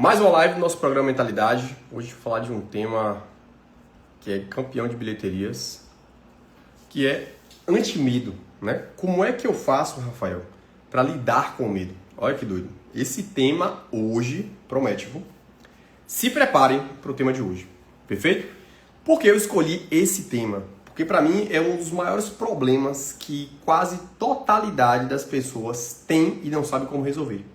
Mais uma live do nosso programa Mentalidade. Hoje vou falar de um tema que é campeão de bilheterias, que é anti-medo, né? Como é que eu faço, Rafael, para lidar com o medo? Olha que doido. Esse tema hoje promete, viu? Se preparem para o tema de hoje, perfeito? Por que eu escolhi esse tema? Porque para mim é um dos maiores problemas que quase totalidade das pessoas tem e não sabe como resolver.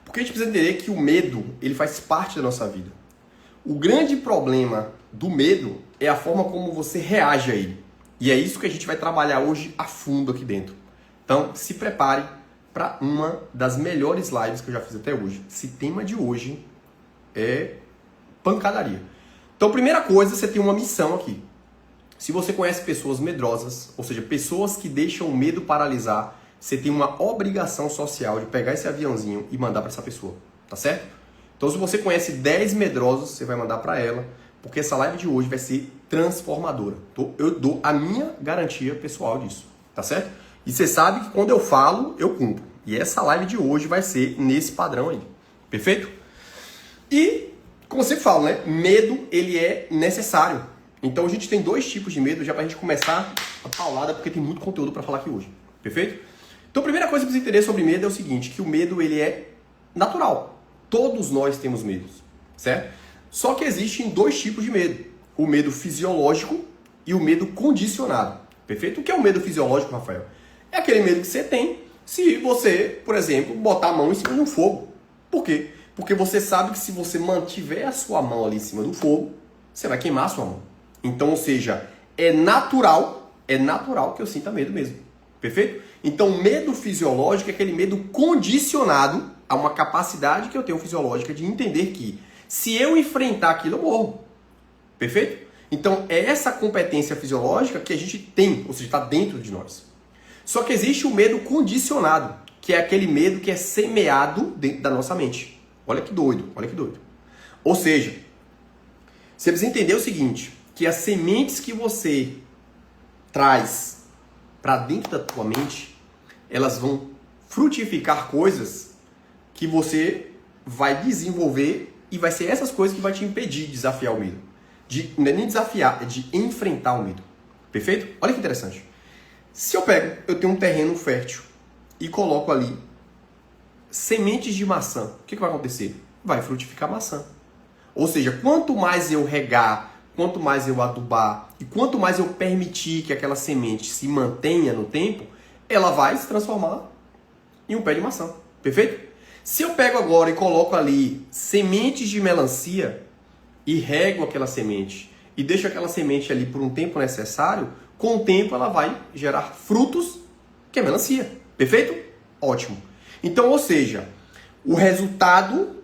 Porque a gente precisa entender que o medo, ele faz parte da nossa vida. O grande problema do medo é a forma como você reage a ele. E é isso que a gente vai trabalhar hoje a fundo aqui dentro. Então, se prepare para uma das melhores lives que eu já fiz até hoje. Esse tema de hoje é pancadaria. Então, primeira coisa, você tem uma missão aqui. Se você conhece pessoas medrosas, ou seja, pessoas que deixam o medo paralisar, você tem uma obrigação social de pegar esse aviãozinho e mandar para essa pessoa, tá certo? Então, se você conhece 10 medrosos, você vai mandar para ela, porque essa live de hoje vai ser transformadora. Eu dou a minha garantia pessoal disso, tá certo? E você sabe que quando eu falo, eu cumpro. E essa live de hoje vai ser nesse padrão aí, perfeito? E, como você fala, né? Medo, ele é necessário. Então, a gente tem dois tipos de medo, já pra gente começar a paulada, porque tem muito conteúdo para falar aqui hoje, perfeito? Então, a primeira coisa que você entender sobre medo é o seguinte, que o medo, ele é natural. Todos nós temos medos, certo? Só que existem dois tipos de medo. O medo fisiológico e o medo condicionado, perfeito? O que é o medo fisiológico, Rafael? É aquele medo que você tem se você, por exemplo, botar a mão em cima de um fogo. Por quê? Porque você sabe que se você mantiver a sua mão ali em cima do fogo, você vai queimar a sua mão. Então, ou seja, é natural que eu sinta medo mesmo. Perfeito? Então, medo fisiológico é aquele medo condicionado a uma capacidade que eu tenho fisiológica de entender que se eu enfrentar aquilo, eu morro. Perfeito? Então, é essa competência fisiológica que a gente tem, ou seja, está dentro de nós. Só que existe o medo condicionado, que é aquele medo que é semeado dentro da nossa mente. Olha que doido, olha que doido. Ou seja, você precisa entender o seguinte, que as sementes que você traz para dentro da tua mente, elas vão frutificar coisas que você vai desenvolver e vai ser essas coisas que vai te impedir de desafiar o medo. Não é nem desafiar, é de enfrentar o medo. Perfeito? Olha que interessante. Se eu tenho um terreno fértil e coloco ali sementes de maçã, o que vai acontecer? Vai frutificar maçã. Ou seja, quanto mais eu regar, quanto mais eu adubar e quanto mais eu permitir que aquela semente se mantenha no tempo, ela vai se transformar em um pé de maçã. Perfeito? Se eu pego agora e coloco ali sementes de melancia e rego aquela semente e deixo aquela semente ali por um tempo necessário, com o tempo ela vai gerar frutos que é melancia. Perfeito? Ótimo. Então, ou seja, o resultado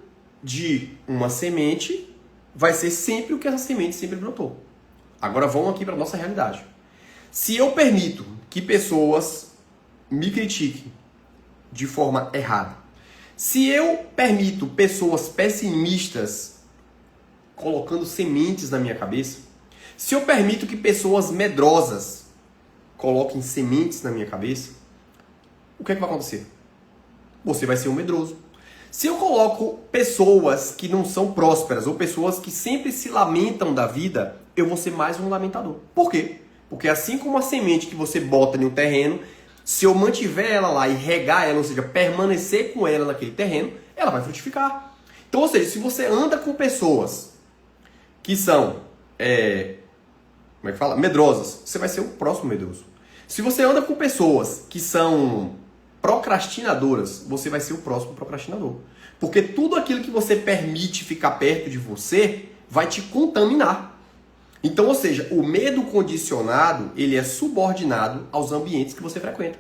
de uma semente vai ser sempre o que essa semente sempre brotou. Agora vamos aqui para a nossa realidade. Se eu permito que pessoas me critiquem de forma errada, se eu permito pessoas pessimistas colocando sementes na minha cabeça, se eu permito que pessoas medrosas coloquem sementes na minha cabeça, o que é que vai acontecer? Você vai ser um medroso. Se eu coloco pessoas que não são prósperas ou pessoas que sempre se lamentam da vida, eu vou ser mais um lamentador. Por quê? Porque assim como a semente que você bota em um terreno, se eu mantiver ela lá e regar ela, ou seja, permanecer com ela naquele terreno, ela vai frutificar. Então, ou seja, se você anda com pessoas que são, como é que fala? Medrosas, você vai ser o próximo medroso. Se você anda com pessoas que são procrastinadoras, você vai ser o próximo procrastinador. Porque tudo aquilo que você permite ficar perto de você vai te contaminar. Então, ou seja, o medo condicionado, ele é subordinado aos ambientes que você frequenta.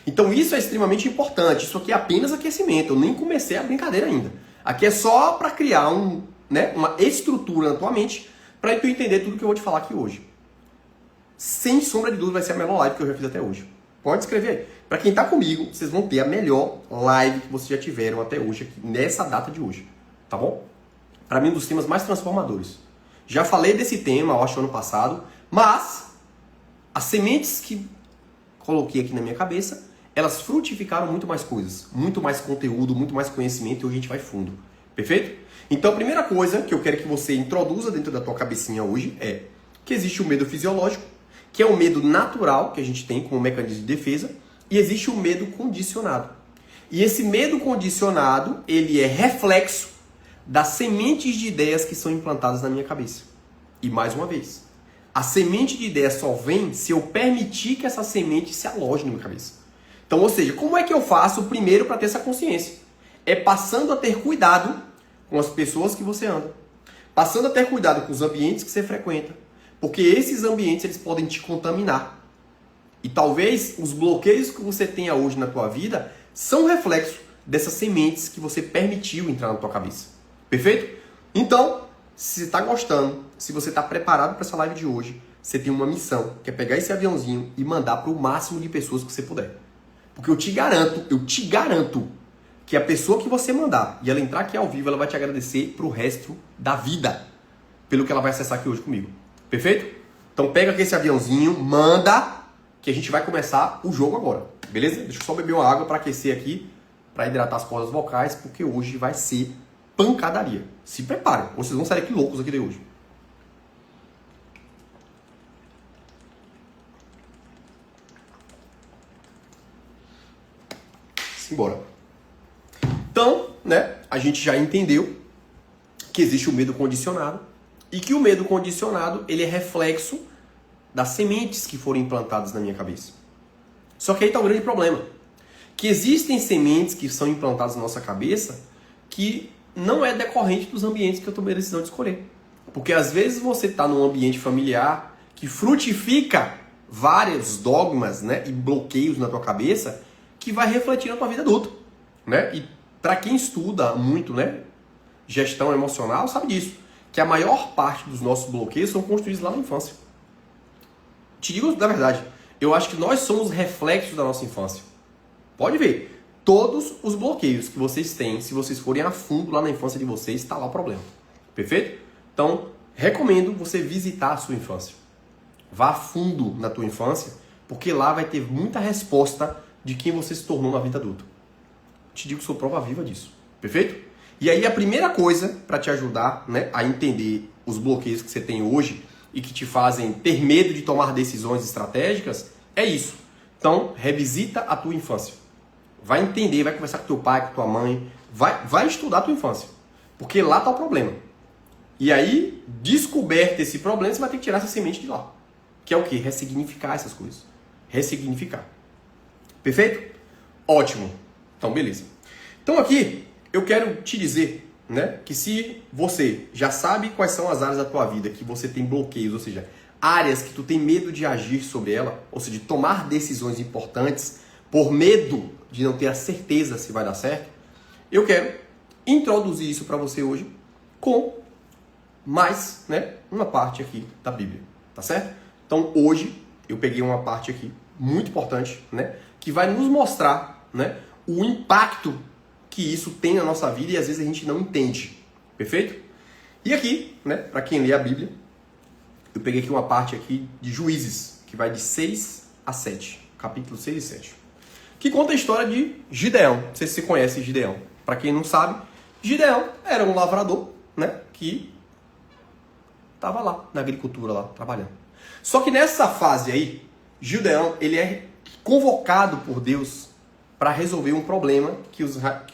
Então, isso é extremamente importante. Isso aqui é apenas aquecimento. Eu nem comecei a brincadeira ainda. Aqui é só para criar uma estrutura na tua mente para tu entender tudo que eu vou te falar aqui hoje. Sem sombra de dúvida, vai ser a melhor live que eu já fiz até hoje. Pode escrever aí. Para quem está comigo, vocês vão ter a melhor live que vocês já tiveram até hoje, aqui, nessa data de hoje. Tá bom? Para mim, um dos temas mais transformadores. Já falei desse tema, eu acho, ano passado, mas as sementes que coloquei aqui na minha cabeça, elas frutificaram muito mais coisas, muito mais conteúdo, muito mais conhecimento e hoje a gente vai fundo. Perfeito? Então a primeira coisa que eu quero que você introduza dentro da tua cabecinha hoje é que existe o medo fisiológico, que é o medo natural que a gente tem como mecanismo de defesa, e existe o medo condicionado. E esse medo condicionado, ele é reflexo das sementes de ideias que são implantadas na minha cabeça. E mais uma vez, a semente de ideia só vem se eu permitir que essa semente se aloje na minha cabeça. Então, ou seja, como é que eu faço primeiro para ter essa consciência? É passando a ter cuidado com as pessoas que você anda. Passando a ter cuidado com os ambientes que você frequenta. Porque esses ambientes eles podem te contaminar. E talvez os bloqueios que você tenha hoje na tua vida são reflexo dessas sementes que você permitiu entrar na tua cabeça. Perfeito? Então, se você está gostando, se você está preparado para essa live de hoje, você tem uma missão, que é pegar esse aviãozinho e mandar para o máximo de pessoas que você puder. Porque eu te garanto que a pessoa que você mandar e ela entrar aqui ao vivo, ela vai te agradecer pro resto da vida pelo que ela vai acessar aqui hoje comigo. Perfeito? Então pega aqui esse aviãozinho, manda, que a gente vai começar o jogo agora. Beleza? Deixa eu só beber uma água para aquecer aqui, para hidratar as cordas vocais, porque hoje vai ser pancadaria. Se preparem, ou vocês vão sair aqui loucos aqui de hoje. Simbora. Então, né, a gente já entendeu que existe o medo condicionado e que o medo condicionado ele é reflexo das sementes que foram implantadas na minha cabeça. Só que aí está o grande problema, que existem sementes que são implantadas na nossa cabeça que não é decorrente dos ambientes que eu tomei a decisão de escolher. Porque às vezes você está num ambiente familiar que frutifica vários dogmas, né, e bloqueios na tua cabeça que vai refletir na tua vida adulta, né? E para quem estuda muito, né, gestão emocional, sabe disso, que a maior parte dos nossos bloqueios são construídos lá na infância. Te digo da verdade, eu acho que nós somos reflexos da nossa infância. Pode ver, todos os bloqueios que vocês têm, se vocês forem a fundo lá na infância de vocês, está lá o problema. Perfeito? Então, recomendo você visitar a sua infância. Vá a fundo na tua infância, porque lá vai ter muita resposta de quem você se tornou na vida adulta. Te digo que sou prova viva disso. Perfeito? E aí a primeira coisa para te ajudar, né, a entender os bloqueios que você tem hoje e que te fazem ter medo de tomar decisões estratégicas é isso. Então, revisita a tua infância. Vai entender, vai conversar com teu pai, com tua mãe, vai estudar a tua infância. Porque lá está o problema. E aí, descoberto esse problema, você vai ter que tirar essa semente de lá. Que é o quê? Ressignificar essas coisas. Ressignificar. Perfeito? Ótimo. Então, beleza. Então aqui, eu quero te dizer, né, que se você já sabe quais são as áreas da tua vida que você tem bloqueios, ou seja, áreas que tu tem medo de agir sobre ela, ou seja, de tomar decisões importantes por medo de não ter a certeza se vai dar certo, eu quero introduzir isso para você hoje com mais, né, uma parte aqui da Bíblia, tá certo? Então hoje eu peguei uma parte aqui muito importante, né, que vai nos mostrar, né, o impacto que isso tem na nossa vida e às vezes a gente não entende. Perfeito? E aqui, né, para quem lê a Bíblia, eu peguei aqui uma parte aqui de Juízes, que vai de 6 a 7, capítulo 6 e 7, que conta a história de Gideão. Não sei se você conhece Gideão. Para quem não sabe, Gideão era um lavrador, né, que estava lá na agricultura, lá trabalhando. Só que nessa fase aí, Gideão, ele é convocado por Deus para resolver um problema que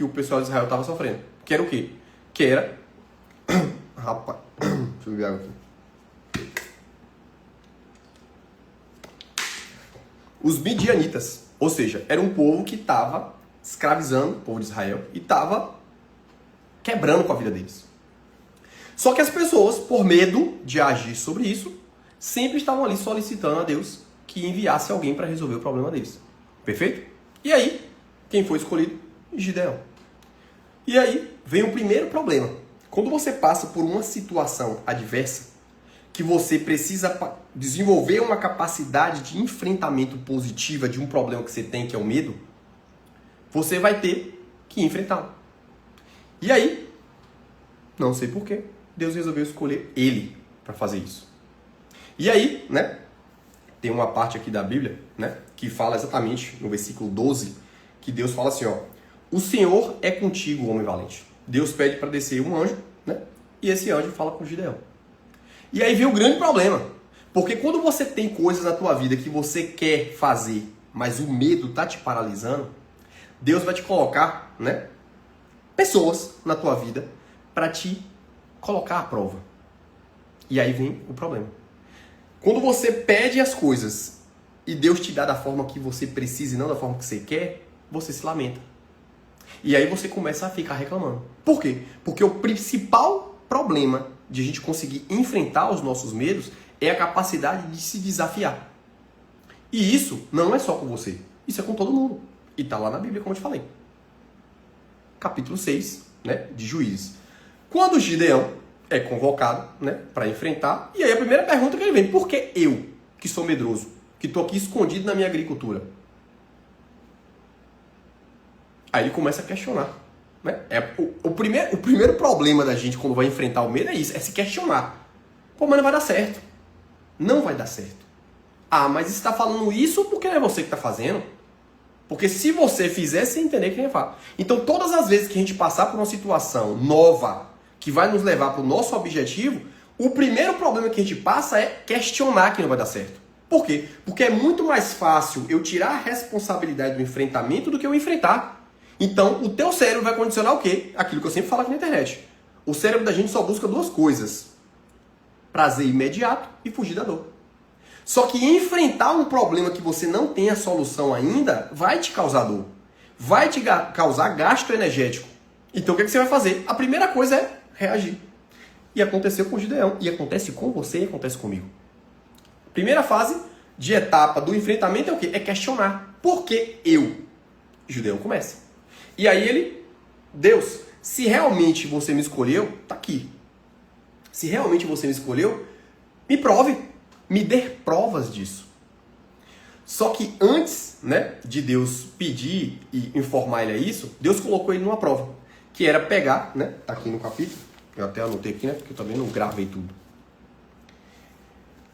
o pessoal de Israel estava sofrendo. Que era o quê? Que era... Rapaz, deixa eu beber água aqui. Os midianitas. Ou seja, era um povo que estava escravizando o povo de Israel e estava quebrando com a vida deles. Só que as pessoas, por medo de agir sobre isso, sempre estavam ali solicitando a Deus que enviasse alguém para resolver o problema deles. Perfeito? E aí, quem foi escolhido? Gideão. E aí vem o primeiro problema. Quando você passa por uma situação adversa, que você precisa desenvolver uma capacidade de enfrentamento positiva de um problema que você tem, que é o medo, você vai ter que enfrentá-lo. E aí, não sei porquê, Deus resolveu escolher ele para fazer isso. E aí, né, tem uma parte aqui da Bíblia, né, que fala exatamente no versículo 12, que Deus fala assim, ó: o Senhor é contigo, homem valente. Deus pede para descer um anjo, né? E esse anjo fala com Gideão. E aí vem o grande problema. Porque quando você tem coisas na tua vida que você quer fazer, mas o medo tá te paralisando, Deus vai te colocar, né, pessoas na tua vida para te colocar à prova. E aí vem o problema. Quando você pede as coisas e Deus te dá da forma que você precisa e não da forma que você quer, você se lamenta. E aí você começa a ficar reclamando. Por quê? Porque o principal problema de a gente conseguir enfrentar os nossos medos é a capacidade de se desafiar. E isso não é só com você. Isso é com todo mundo. E está lá na Bíblia, como eu te falei. Capítulo 6, né, de Juízes. Quando Gideão é convocado, né, para enfrentar, e aí a primeira pergunta que ele vem: por que eu, que sou medroso, que estou aqui escondido na minha agricultura? Aí ele começa a questionar. Né? O primeiro problema da gente quando vai enfrentar o medo é isso, é se questionar. Pô, mas não vai dar certo. Não vai dar certo. Ah, mas você está falando isso porque não é você que está fazendo? Porque se você fizer, você entender que nem fala. Então, todas as vezes que a gente passar por uma situação nova, que vai nos levar para o nosso objetivo, o primeiro problema que a gente passa é questionar que não vai dar certo. Por quê? Porque é muito mais fácil eu tirar a responsabilidade do enfrentamento do que eu enfrentar. Então, o teu cérebro vai condicionar o quê? Aquilo que eu sempre falo aqui na internet. O cérebro da gente só busca duas coisas: prazer imediato e fugir da dor. Só que enfrentar um problema que você não tem a solução ainda vai te causar dor. Vai te causar gasto energético. Então o que você vai fazer? A primeira coisa é reagir. E aconteceu com o Gideão. E acontece com você e acontece comigo. Primeira fase de etapa do enfrentamento é o quê? É questionar. Por que eu? Gideão começa. E aí Deus, se realmente você me escolheu, tá aqui. Se realmente você me escolheu, me prove. Me dê provas disso. Só que antes, né, de Deus pedir e informar ele a isso, Deus colocou ele numa prova. Que era pegar, né, tá aqui no capítulo, eu até anotei aqui, né, porque eu também não gravei tudo.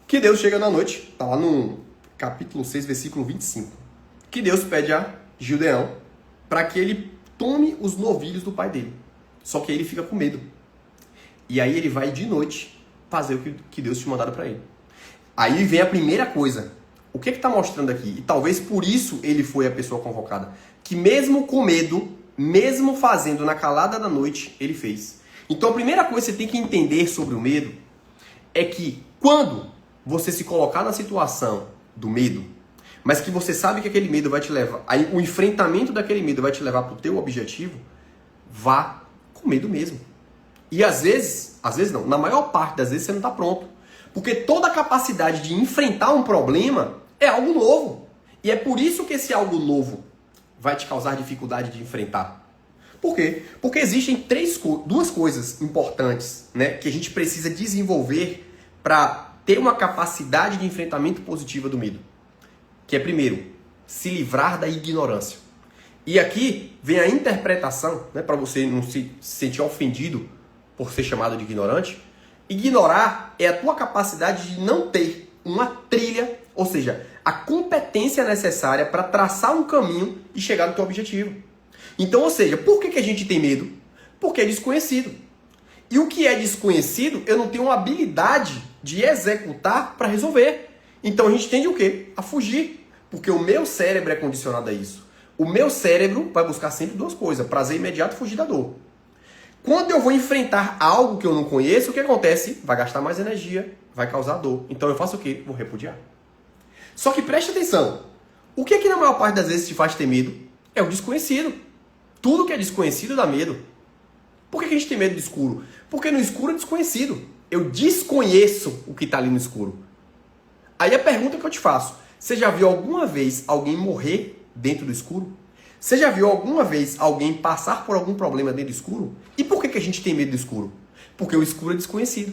Que Deus chega na noite, tá lá no capítulo 6, versículo 25. Que Deus pede a Gideão para que ele tome os novilhos do pai dele. Só que ele fica com medo. E aí ele vai de noite fazer o que Deus tinha mandado para ele. Aí vem a primeira coisa. O que está mostrando aqui? E talvez por isso ele foi a pessoa convocada. Que mesmo com medo, mesmo fazendo na calada da noite, ele fez. Então a primeira coisa que você tem que entender sobre o medo é que quando você se colocar na situação do medo, mas que você sabe que aquele medo vai te levar, aí o enfrentamento daquele medo vai te levar para o teu objetivo, vá com medo mesmo. E às vezes não, na maior parte das vezes você não está pronto. Porque toda a capacidade de enfrentar um problema é algo novo. E é por isso que esse algo novo vai te causar dificuldade de enfrentar. Por quê? Porque existem duas coisas importantes, né, que a gente precisa desenvolver para ter uma capacidade de enfrentamento positiva do medo. Que é, primeiro, se livrar da ignorância. E aqui vem a interpretação, né, para você não se sentir ofendido por ser chamado de ignorante. Ignorar é a tua capacidade de não ter uma trilha, ou seja, a competência necessária para traçar um caminho e chegar no teu objetivo. Então, ou seja, por que a gente tem medo? Porque é desconhecido. E o que é desconhecido, eu não tenho uma habilidade de executar para resolver. Então a gente tende o quê? A fugir. Porque o meu cérebro é condicionado a isso. O meu cérebro vai buscar sempre duas coisas: prazer imediato e fugir da dor. Quando eu vou enfrentar algo que eu não conheço, o que acontece? Vai gastar mais energia, vai causar dor. Então eu faço o quê? Vou repudiar. Só que preste atenção. O que na maior parte das vezes te faz ter medo? É o desconhecido. Tudo que é desconhecido dá medo. Por que a gente tem medo do escuro? Porque no escuro é desconhecido. Eu desconheço o que está ali no escuro. Aí a pergunta que eu te faço: você já viu alguma vez alguém morrer dentro do escuro? Você já viu alguma vez alguém passar por algum problema dentro do escuro? E por que a gente tem medo do escuro? Porque o escuro é desconhecido.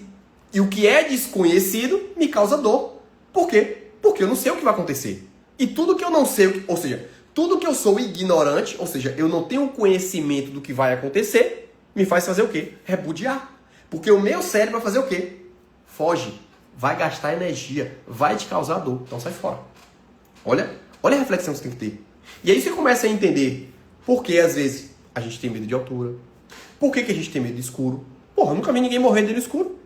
E o que é desconhecido me causa dor. Por quê? Porque eu não sei o que vai acontecer. E tudo que eu não sei, ou seja, tudo que eu sou ignorante, ou seja, eu não tenho conhecimento do que vai acontecer, me faz fazer o quê? Repudiar. Porque o meu cérebro vai fazer o quê? Foge. Vai gastar energia. Vai te causar dor. Então sai fora. Olha a reflexão que você tem que ter. E aí você começa a entender por que às vezes a gente tem medo de altura, Por que a gente tem medo do escuro? Porra, eu nunca vi ninguém morrer dentro do escuro.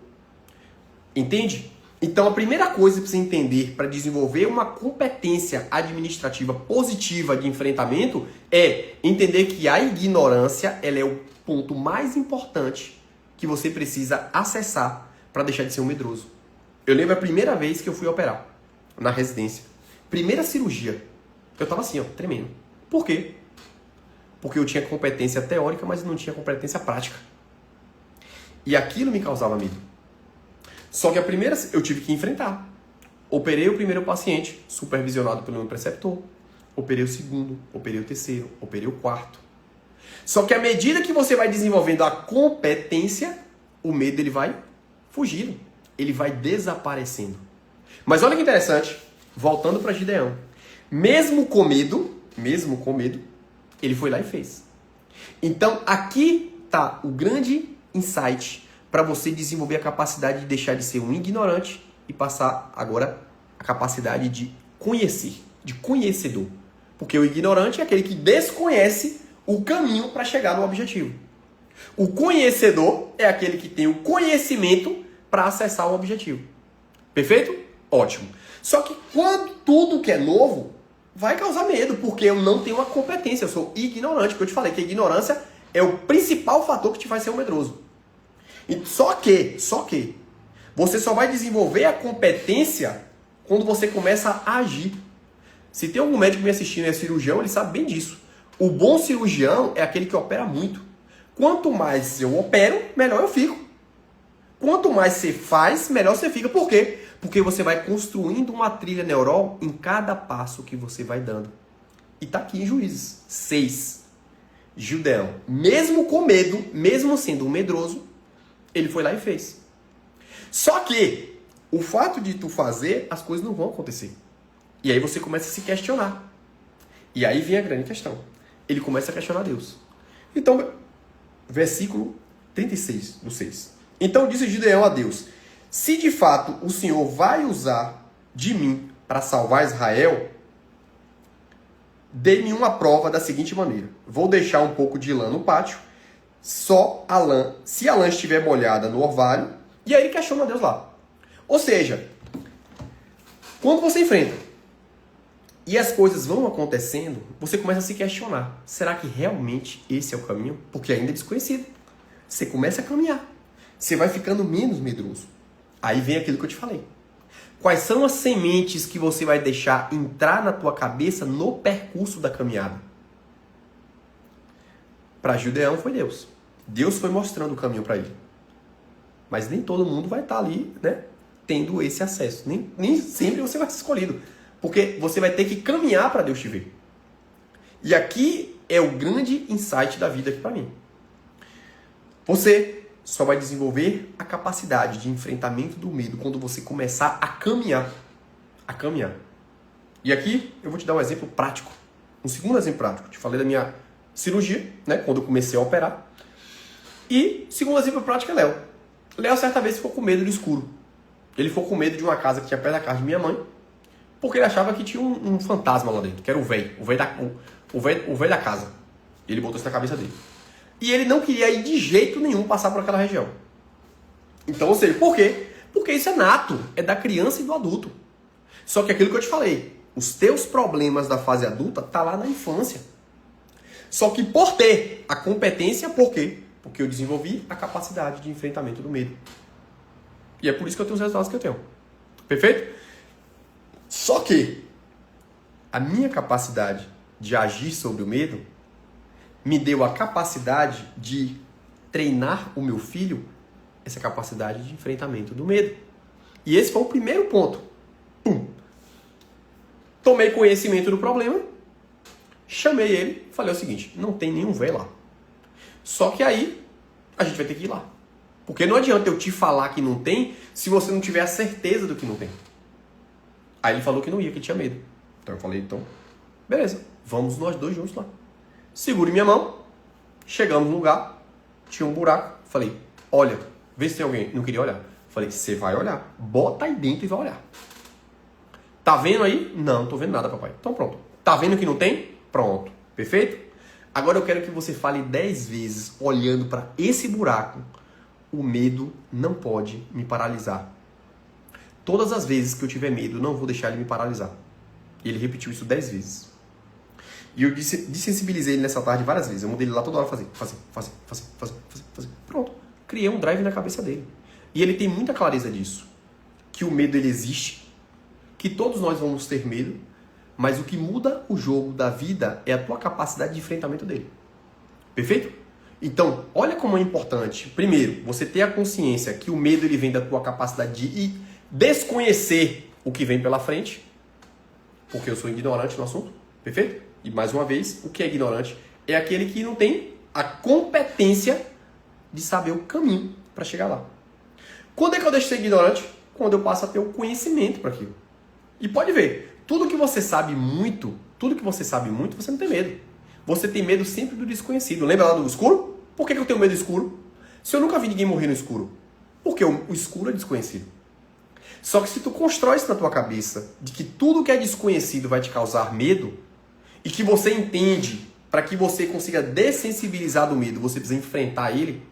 Entende? Então a primeira coisa que você precisa entender para desenvolver uma competência administrativa positiva de enfrentamento é entender que a ignorância ela é o ponto mais importante que você precisa acessar para deixar de ser um medroso. Eu lembro a primeira vez que eu fui operar na residência. Primeira cirurgia. Eu tava assim, ó, tremendo. Por quê? Porque eu tinha competência teórica, mas não tinha competência prática. E aquilo me causava medo. Só que a primeira eu tive que enfrentar. Operei o primeiro paciente, supervisionado pelo meu preceptor. Operei o segundo, operei o terceiro, operei o quarto. Só que à medida que você vai desenvolvendo a competência, o medo ele vai fugindo. Ele vai desaparecendo. Mas olha que interessante, voltando para Gideão. Mesmo com medo, ele foi lá e fez. Então aqui está o grande insight para você desenvolver a capacidade de deixar de ser um ignorante e passar agora a capacidade de conhecer, de conhecedor. Porque o ignorante é aquele que desconhece o caminho para chegar no objetivo. O conhecedor é aquele que tem o conhecimento para acessar o objetivo. Perfeito? Ótimo. Só que quando tudo que é novo vai causar medo, porque eu não tenho uma competência, eu sou ignorante, porque eu te falei que a ignorância é o principal fator que te faz ser um medroso. Só que, você só vai desenvolver a competência quando você começa a agir. Se tem algum médico me assistindo e é cirurgião, ele sabe bem disso. O bom cirurgião é aquele que opera muito. Quanto mais eu opero, melhor eu fico. Quanto mais você faz, melhor você fica. Por quê? Porque você vai construindo uma trilha neural em cada passo que você vai dando. E tá aqui em Juízes 6. Gideão, mesmo com medo, mesmo sendo um medroso, ele foi lá e fez. Só que o fato de tu fazer, as coisas não vão acontecer. E aí você começa a se questionar. E aí vem a grande questão. Ele começa a questionar Deus. Então, versículo 36 do 6. Então disse Gideão a Deus: se de fato o Senhor vai usar de mim para salvar Israel, dê-me uma prova da seguinte maneira. Vou deixar um pouco de lã no pátio, só a lã, se a lã estiver molhada no orvalho, e aí ele questiona Deus lá. Ou seja, quando você enfrenta e as coisas vão acontecendo, você começa a se questionar. Será que realmente esse é o caminho? Porque ainda é desconhecido. Você começa a caminhar. Você vai ficando menos medroso. Aí vem aquilo que eu te falei. Quais são as sementes que você vai deixar entrar na tua cabeça no percurso da caminhada? Para Gideão foi Deus. Deus foi mostrando o caminho para ele. Mas nem todo mundo vai estar ali, né, tendo esse acesso. Nem sempre você vai ser escolhido. Porque você vai ter que caminhar para Deus te ver. E aqui é o grande insight da vida aqui para mim. Você só vai desenvolver a capacidade de enfrentamento do medo quando você começar a caminhar. A caminhar. E aqui eu vou te dar um exemplo prático. Um segundo exemplo prático. Te falei da minha cirurgia, né, quando eu comecei a operar. E segundo exemplo prático é Léo. Léo certa vez ficou com medo do escuro. Ele ficou com medo de uma casa que tinha perto da casa de minha mãe, porque ele achava que tinha um fantasma lá dentro, que era o velho da casa. Ele botou isso na cabeça dele. E ele não queria ir de jeito nenhum passar por aquela região. Então, ou seja, por quê? Porque isso é nato, é da criança e do adulto. Só que aquilo que eu te falei, os teus problemas da fase adulta tá lá na infância. Só que por ter a competência, por quê? Porque eu desenvolvi a capacidade de enfrentamento do medo. E é por isso que eu tenho os resultados que eu tenho. Perfeito? Só que a minha capacidade de agir sobre o medo me deu a capacidade de treinar o meu filho essa capacidade de enfrentamento do medo. E esse foi o primeiro ponto. Tomei conhecimento do problema, chamei ele, falei o seguinte: não tem nenhum véio lá. Só que aí a gente vai ter que ir lá. Porque não adianta eu te falar que não tem se você não tiver a certeza do que não tem. Aí ele falou que não ia, que tinha medo. Então eu falei, então, beleza, vamos nós dois juntos lá. Segure minha mão, chegamos no lugar, tinha um buraco, falei, olha, vê se tem alguém. Não queria olhar. Falei, você vai olhar, bota aí dentro e vai olhar. Tá vendo aí? Não, não tô vendo nada, papai. Então pronto. Tá vendo que não tem? Pronto. Perfeito? Agora eu quero que você fale 10 vezes olhando para esse buraco. O medo não pode me paralisar. Todas as vezes que eu tiver medo, eu não vou deixar ele me paralisar. E ele repetiu isso 10 vezes. E eu desensibilizei ele nessa tarde várias vezes. Eu mandei ele lá toda hora fazer. Pronto. Criei um drive na cabeça dele. E ele tem muita clareza disso. Que o medo ele existe. Que todos nós vamos ter medo. Mas o que muda o jogo da vida é a tua capacidade de enfrentamento dele. Perfeito? Então, olha como é importante. Primeiro, você ter a consciência que o medo ele vem da tua capacidade de desconhecer o que vem pela frente. Porque eu sou ignorante no assunto. Perfeito? E mais uma vez, o que é ignorante? É aquele que não tem a competência de saber o caminho para chegar lá. Quando é que eu deixo de ser ignorante? Quando eu passo a ter o conhecimento para aquilo. E pode ver. Tudo que você sabe muito, você não tem medo. Você tem medo sempre do desconhecido. Lembra lá do escuro? Por que eu tenho medo do escuro? Se eu nunca vi ninguém morrer no escuro. Porque o escuro é desconhecido. Só que se tu constrói isso na tua cabeça, de que tudo que é desconhecido vai te causar medo, e que você entende, para que você consiga dessensibilizar do medo, você precisa enfrentar ele,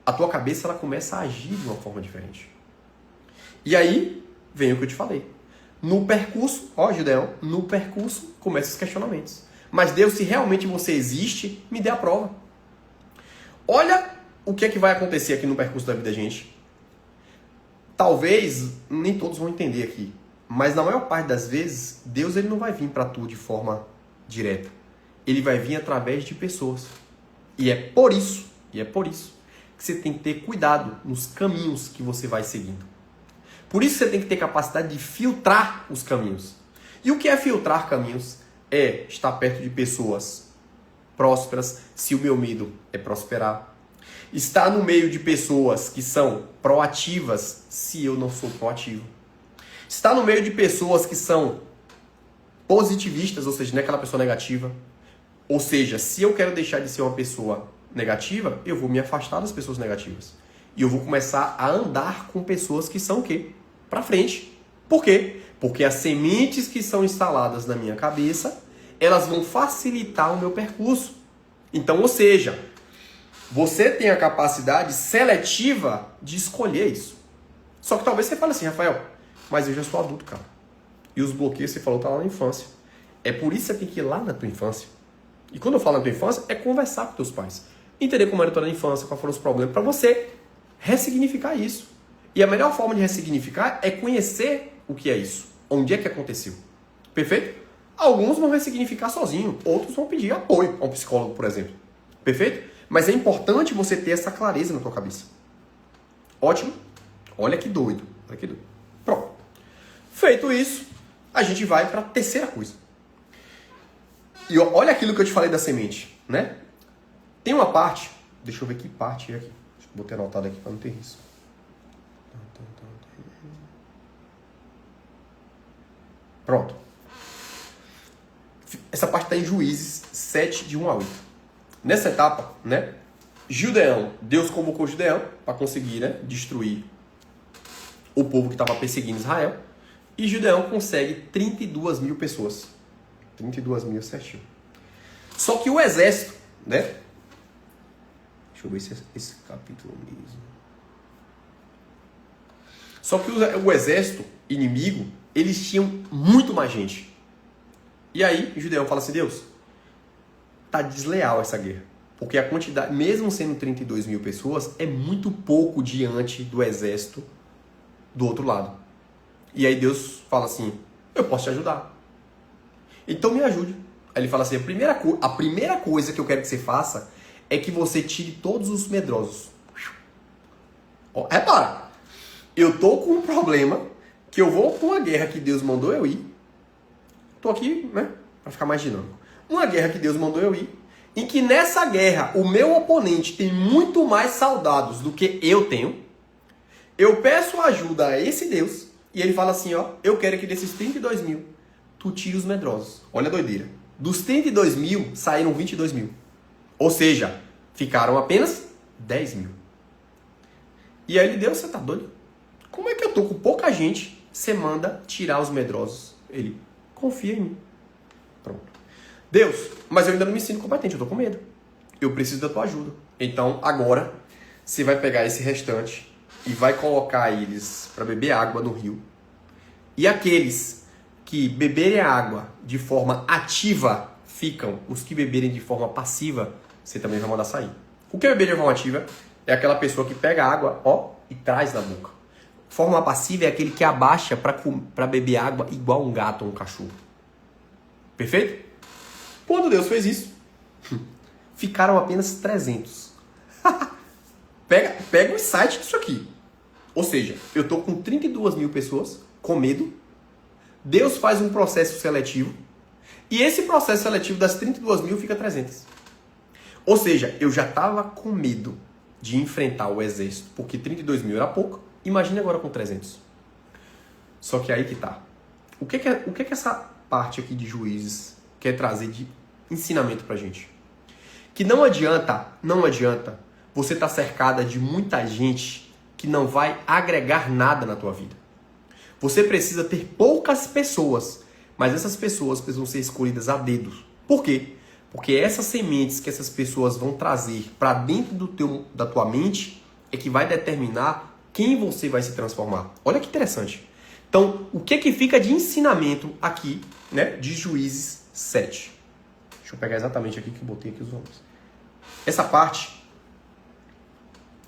a tua cabeça ela começa a agir de uma forma diferente. E aí, vem o que eu te falei. No percurso, Gideão, no percurso começam os questionamentos. Mas Deus, se realmente você existe, me dê a prova. Olha o que é que vai acontecer aqui no percurso da vida da gente. Talvez, nem todos vão entender aqui, mas na maior parte das vezes, Deus ele não vai vir para tu de forma direta. Ele vai vir através de pessoas. E é por isso que você tem que ter cuidado nos caminhos que você vai seguindo. Por isso você tem que ter capacidade de filtrar os caminhos. E o que é filtrar caminhos? É estar perto de pessoas prósperas, se o meu medo é prosperar. Estar no meio de pessoas que são proativas, se eu não sou proativo. Estar no meio de pessoas que são positivistas, ou seja, não é aquela pessoa negativa. Ou seja, se eu quero deixar de ser uma pessoa negativa, eu vou me afastar das pessoas negativas. E eu vou começar a andar com pessoas que são o quê? Para frente. Por quê? Porque as sementes que são instaladas na minha cabeça, elas vão facilitar o meu percurso. Então, ou seja, você tem a capacidade seletiva de escolher isso. Só que talvez você fale assim, Rafael, mas eu já sou adulto, cara. E os bloqueios, você falou, tá lá na infância. É por isso que você tem que ir lá na tua infância. E quando eu falo na tua infância, é conversar com teus pais. Entender como era a tua infância, quais foram os problemas, para você ressignificar isso. E a melhor forma de ressignificar é conhecer o que é isso. Onde é que aconteceu. Perfeito? Alguns vão ressignificar sozinho. Outros vão pedir apoio a um psicólogo, por exemplo. Perfeito? Mas é importante você ter essa clareza na tua cabeça. Ótimo? Olha que doido. Olha que doido. Pronto. Feito isso, a gente vai para a terceira coisa. E olha aquilo que eu te falei da semente, né? Tem uma parte, deixa eu ver que parte é aqui. Botei anotado aqui para não ter risco. Pronto. Essa parte está em Juízes 7, de 1 a 8. Nessa etapa, né? Gideão, Deus convocou Gideão para conseguir, né, destruir o povo que estava perseguindo Israel. E Gideão consegue 32 mil pessoas. 32 mil certinho. Só que o exército, né? Deixa eu ver se esse capítulo mesmo. Só que o exército inimigo, eles tinham muito mais gente. E aí, Gideão fala assim, Deus, tá desleal essa guerra. Porque a quantidade, mesmo sendo 32 mil pessoas, é muito pouco diante do exército do outro lado. E aí Deus fala assim, eu posso te ajudar. Então me ajude. Aí ele fala assim, a primeira coisa que eu quero que você faça é que você tire todos os medrosos. Ó, repara, eu tô com um problema que eu vou com uma guerra que Deus mandou eu ir. Tô aqui, né, para ficar mais dinâmico. Uma guerra que Deus mandou eu ir, em que nessa guerra o meu oponente tem muito mais soldados do que eu tenho. Eu peço ajuda a esse Deus e ele fala assim, ó, eu quero que desses 32 mil, tu tire os medrosos. Olha a doideira. Dos 32 mil, saíram 22 mil. Ou seja, ficaram apenas 10 mil. E aí ele deu, você tá doido? Como é que eu tô com pouca gente, você manda tirar os medrosos? Ele, confia em mim. Pronto. Deus, mas eu ainda não me sinto competente, eu tô com medo. Eu preciso da tua ajuda. Então, agora, você vai pegar esse restante e vai colocar eles para beber água no rio. E aqueles que beberem a água de forma ativa ficam. Os que beberem de forma passiva, você também vai mandar sair. O que é beber de forma ativa? É aquela pessoa que pega a água, ó, e traz na boca. Forma passiva é aquele que abaixa para beber água igual um gato ou um cachorro. Perfeito? Quando Deus fez isso, ficaram apenas 300. Pega o insight disso aqui. Ou seja, eu estou com 32 mil pessoas com medo. Deus faz um processo seletivo. E esse processo seletivo das 32 mil fica 300. Ou seja, eu já estava com medo de enfrentar o exército, porque 32 mil era pouco. Imagine agora com 300. Só que aí que tá. O que essa parte aqui de Juízes quer trazer de ensinamento pra gente? Que não adianta você estar cercada de muita gente que não vai agregar nada na tua vida. Você precisa ter poucas pessoas, mas essas pessoas precisam ser escolhidas a dedo. Por quê? Porque essas sementes que essas pessoas vão trazer para dentro da tua mente é que vai determinar quem você vai se transformar. Olha que interessante. Então, o que fica de ensinamento aqui, né, de Juízes 7? Deixa eu pegar exatamente aqui que eu botei aqui os nomes. Essa parte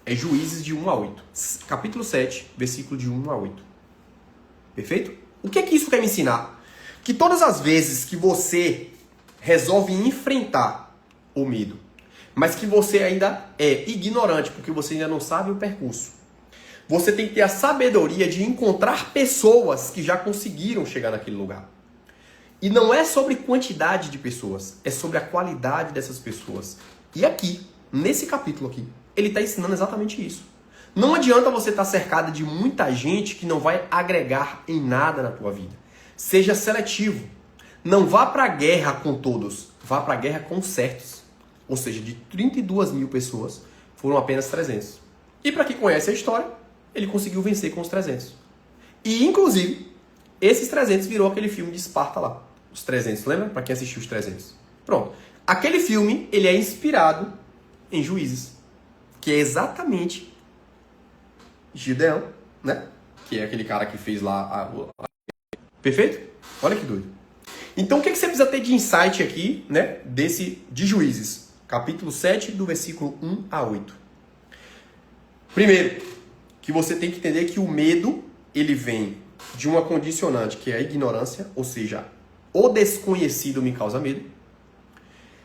é Juízes de 1 a 8. Capítulo 7, versículo de 1 a 8. Perfeito? O que isso quer me ensinar? Que todas as vezes que você resolve enfrentar o medo, mas que você ainda é ignorante, porque você ainda não sabe o percurso, você tem que ter a sabedoria de encontrar pessoas que já conseguiram chegar naquele lugar. E não é sobre quantidade de pessoas, é sobre a qualidade dessas pessoas. E aqui, nesse capítulo aqui, ele está ensinando exatamente isso. Não adianta você estar cercada de muita gente que não vai agregar em nada na tua vida. Seja seletivo. Não vá para a guerra com todos, vá para a guerra com certos. Ou seja, de 32 mil pessoas, foram apenas 300. E para quem conhece a história, ele conseguiu vencer com os 300. E, inclusive, esses 300 virou aquele filme de Esparta lá. Os 300, lembra? Para quem assistiu os 300. Pronto. Aquele filme, ele é inspirado em Juízes, que é exatamente Gideão, né? Que é aquele cara que fez lá Perfeito? Olha que doido. Então, o que você precisa ter de insight aqui, né? De Juízes, capítulo 7, do versículo 1 a 8. Primeiro, que você tem que entender que o medo, ele vem de uma condicionante que é a ignorância, ou seja, o desconhecido me causa medo.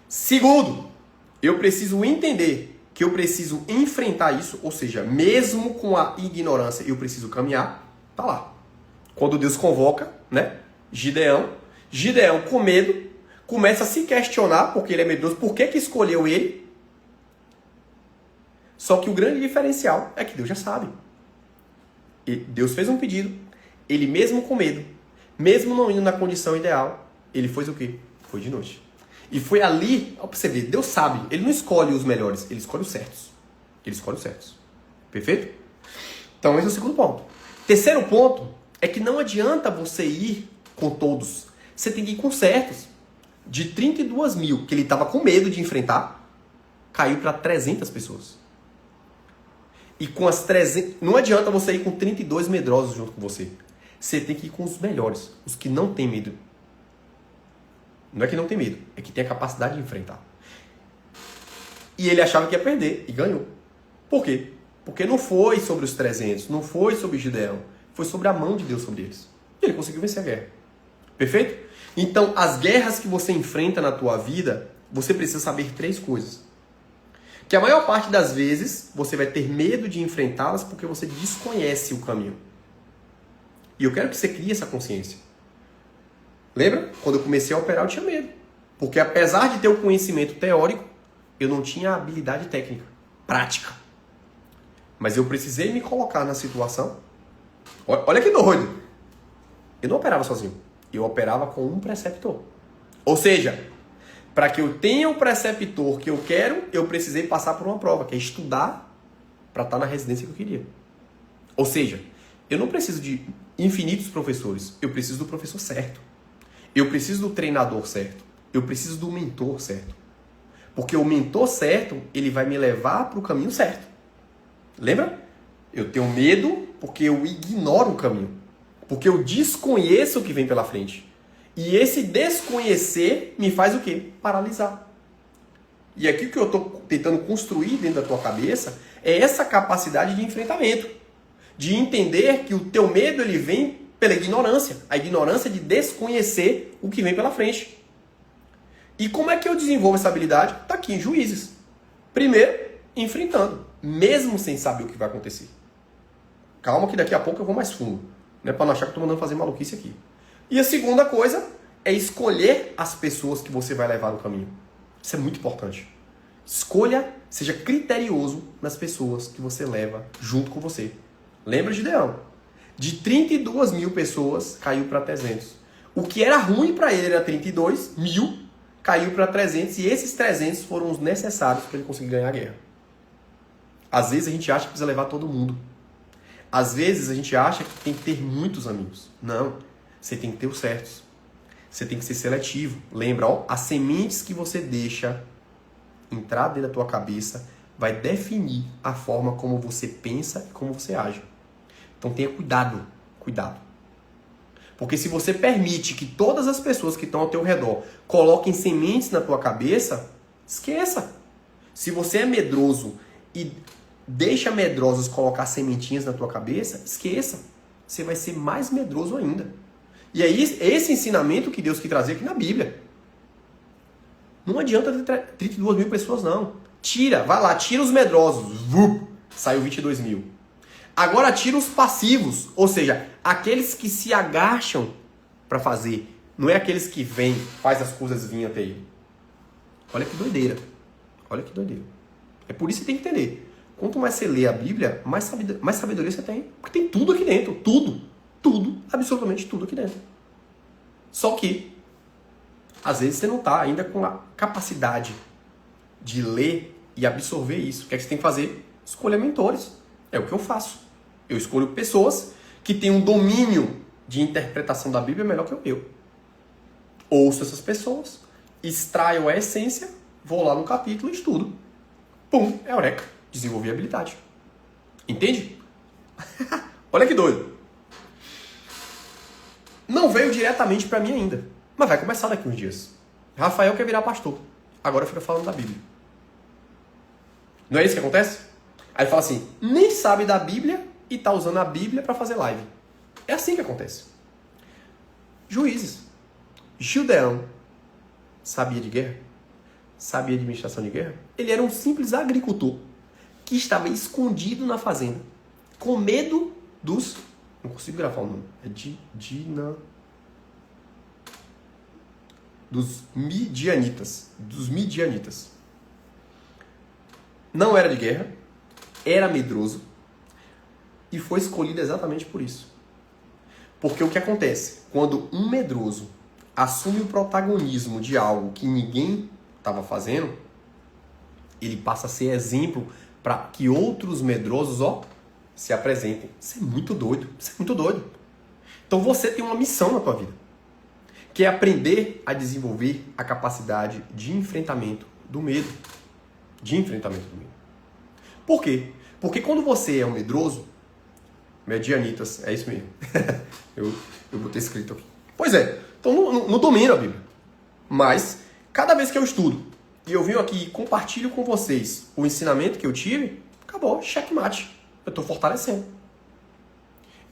Segundo, eu preciso entender que eu preciso enfrentar isso, ou seja, mesmo com a ignorância, eu preciso caminhar. Tá lá. Quando Deus convoca, né? Gideão com medo, começa a se questionar, porque ele é medroso, por que escolheu ele? Só que o grande diferencial é que Deus já sabe. E Deus fez um pedido, ele mesmo com medo, mesmo não indo na condição ideal, ele fez o quê? Foi de noite. E foi ali, ó, pra você ver, Deus sabe, ele não escolhe os melhores, ele escolhe os certos. Ele escolhe os certos. Perfeito? Então esse é o segundo ponto. Terceiro ponto é que não adianta você ir com todos. Você tem que ir com certos. De 32 mil, que ele estava com medo de enfrentar, caiu para 300 pessoas. E com as 300... Não adianta você ir com 32 medrosos junto com você. Você tem que ir com os melhores. Os que não têm medo. Não é que não tem medo. É que tem a capacidade de enfrentar. E ele achava que ia perder. E ganhou. Por quê? Porque não foi sobre os 300. Não foi sobre Gideão. Foi sobre a mão de Deus sobre eles. E ele conseguiu vencer a guerra. Perfeito? Então, as guerras que você enfrenta na tua vida, você precisa saber 3 coisas. Que a maior parte das vezes, você vai ter medo de enfrentá-las porque você desconhece o caminho. E eu quero que você crie essa consciência. Lembra? Quando eu comecei a operar, eu tinha medo. Porque apesar de ter o conhecimento teórico, eu não tinha a habilidade técnica, prática. Mas eu precisei me colocar na situação. Olha que doido. Eu não operava sozinho. Eu operava com um preceptor. Ou seja, para que eu tenha o preceptor que eu quero, eu precisei passar por uma prova, que é estudar para estar na residência que eu queria. Ou seja, eu não preciso de infinitos professores. Eu preciso do professor certo. Eu preciso do treinador certo. Eu preciso do mentor certo. Porque o mentor certo, ele vai me levar para o caminho certo. Lembra? Eu tenho medo porque eu ignoro o caminho. Porque eu desconheço o que vem pela frente. E esse desconhecer me faz o quê? Paralisar. E aqui o que eu estou tentando construir dentro da tua cabeça é essa capacidade de enfrentamento. De entender que o teu medo ele vem pela ignorância. A ignorância de desconhecer o que vem pela frente. E como é que eu desenvolvo essa habilidade? Está aqui em Juízes. Primeiro, enfrentando. Mesmo sem saber o que vai acontecer. Calma que daqui a pouco eu vou mais fundo. Não é para não achar que eu estou mandando fazer maluquice aqui. E a segunda coisa é escolher as pessoas que você vai levar no caminho. Isso é muito importante. Escolha, seja criterioso nas pessoas que você leva junto com você. Lembra de Gideão? De 32 mil pessoas, caiu para 300. O que era ruim para ele era 32 mil, caiu para 300. E esses 300 foram os necessários para ele conseguir ganhar a guerra. Às vezes a gente acha que precisa levar todo mundo. Às vezes a gente acha que tem que ter muitos amigos. Não, você tem que ter os certos. Você tem que ser seletivo. Lembra, ó, as sementes que você deixa entrar dentro da tua cabeça vai definir a forma como você pensa e como você age. Então tenha cuidado, cuidado. Porque se você permite que todas as pessoas que estão ao teu redor coloquem sementes na tua cabeça, esqueça. Se você é medroso e deixa medrosos colocar sementinhas na tua cabeça, esqueça. Você vai ser mais medroso ainda. E é esse ensinamento que Deus quis trazer aqui na Bíblia. Não adianta ter 32 mil pessoas, não. Tira, vai lá, tira os medrosos. Saiu 22 mil. Agora tira os passivos, ou seja, aqueles que se agacham para fazer. Não é aqueles que vêm, faz as coisas virem até ele. Olha que doideira. Olha que doideira. É por isso que você tem que entender. Quanto mais você lê a Bíblia, mais sabedoria você tem. Porque tem tudo aqui dentro. Tudo. Tudo. Absolutamente tudo aqui dentro. Só que, às vezes você não está ainda com a capacidade de ler e absorver isso. O que é que você tem que fazer? Escolher mentores. É o que eu faço. Eu escolho pessoas que têm um domínio de interpretação da Bíblia melhor que o meu. Ouço essas pessoas, extraio a essência, vou lá no capítulo e estudo. Pum, é eureka. Desenvolvi a habilidade. Entende? Olha que doido. Não veio diretamente para mim ainda, mas vai começar daqui uns dias. Rafael quer virar pastor. Agora fica falando da Bíblia. Não é isso que acontece? Aí ele fala assim, nem sabe da Bíblia e tá usando a Bíblia para fazer live. É assim que acontece. Juízes. Gideão sabia de guerra? Sabia de administração de guerra? Ele era um simples agricultor que estava escondido na fazenda, com medo dos... Não consigo gravar o nome. É dos midianitas. Dos midianitas. Não era de guerra, era medroso e foi escolhido exatamente por isso. Porque o que acontece? Quando um medroso assume o protagonismo de algo que ninguém estava fazendo, ele passa a ser exemplo para que outros medrosos, se apresentem. Isso é muito doido. Isso é muito doido. Então você tem uma missão na tua vida, que é aprender a desenvolver a capacidade de enfrentamento do medo. De enfrentamento do medo. Por quê? Porque quando você é um medroso, medianitas, é isso mesmo. eu botei escrito aqui. Pois é, então não domino a Bíblia. Mas, cada vez que eu estudo e eu venho aqui e compartilho com vocês o ensinamento que eu tive, acabou, checkmate. Eu estou fortalecendo.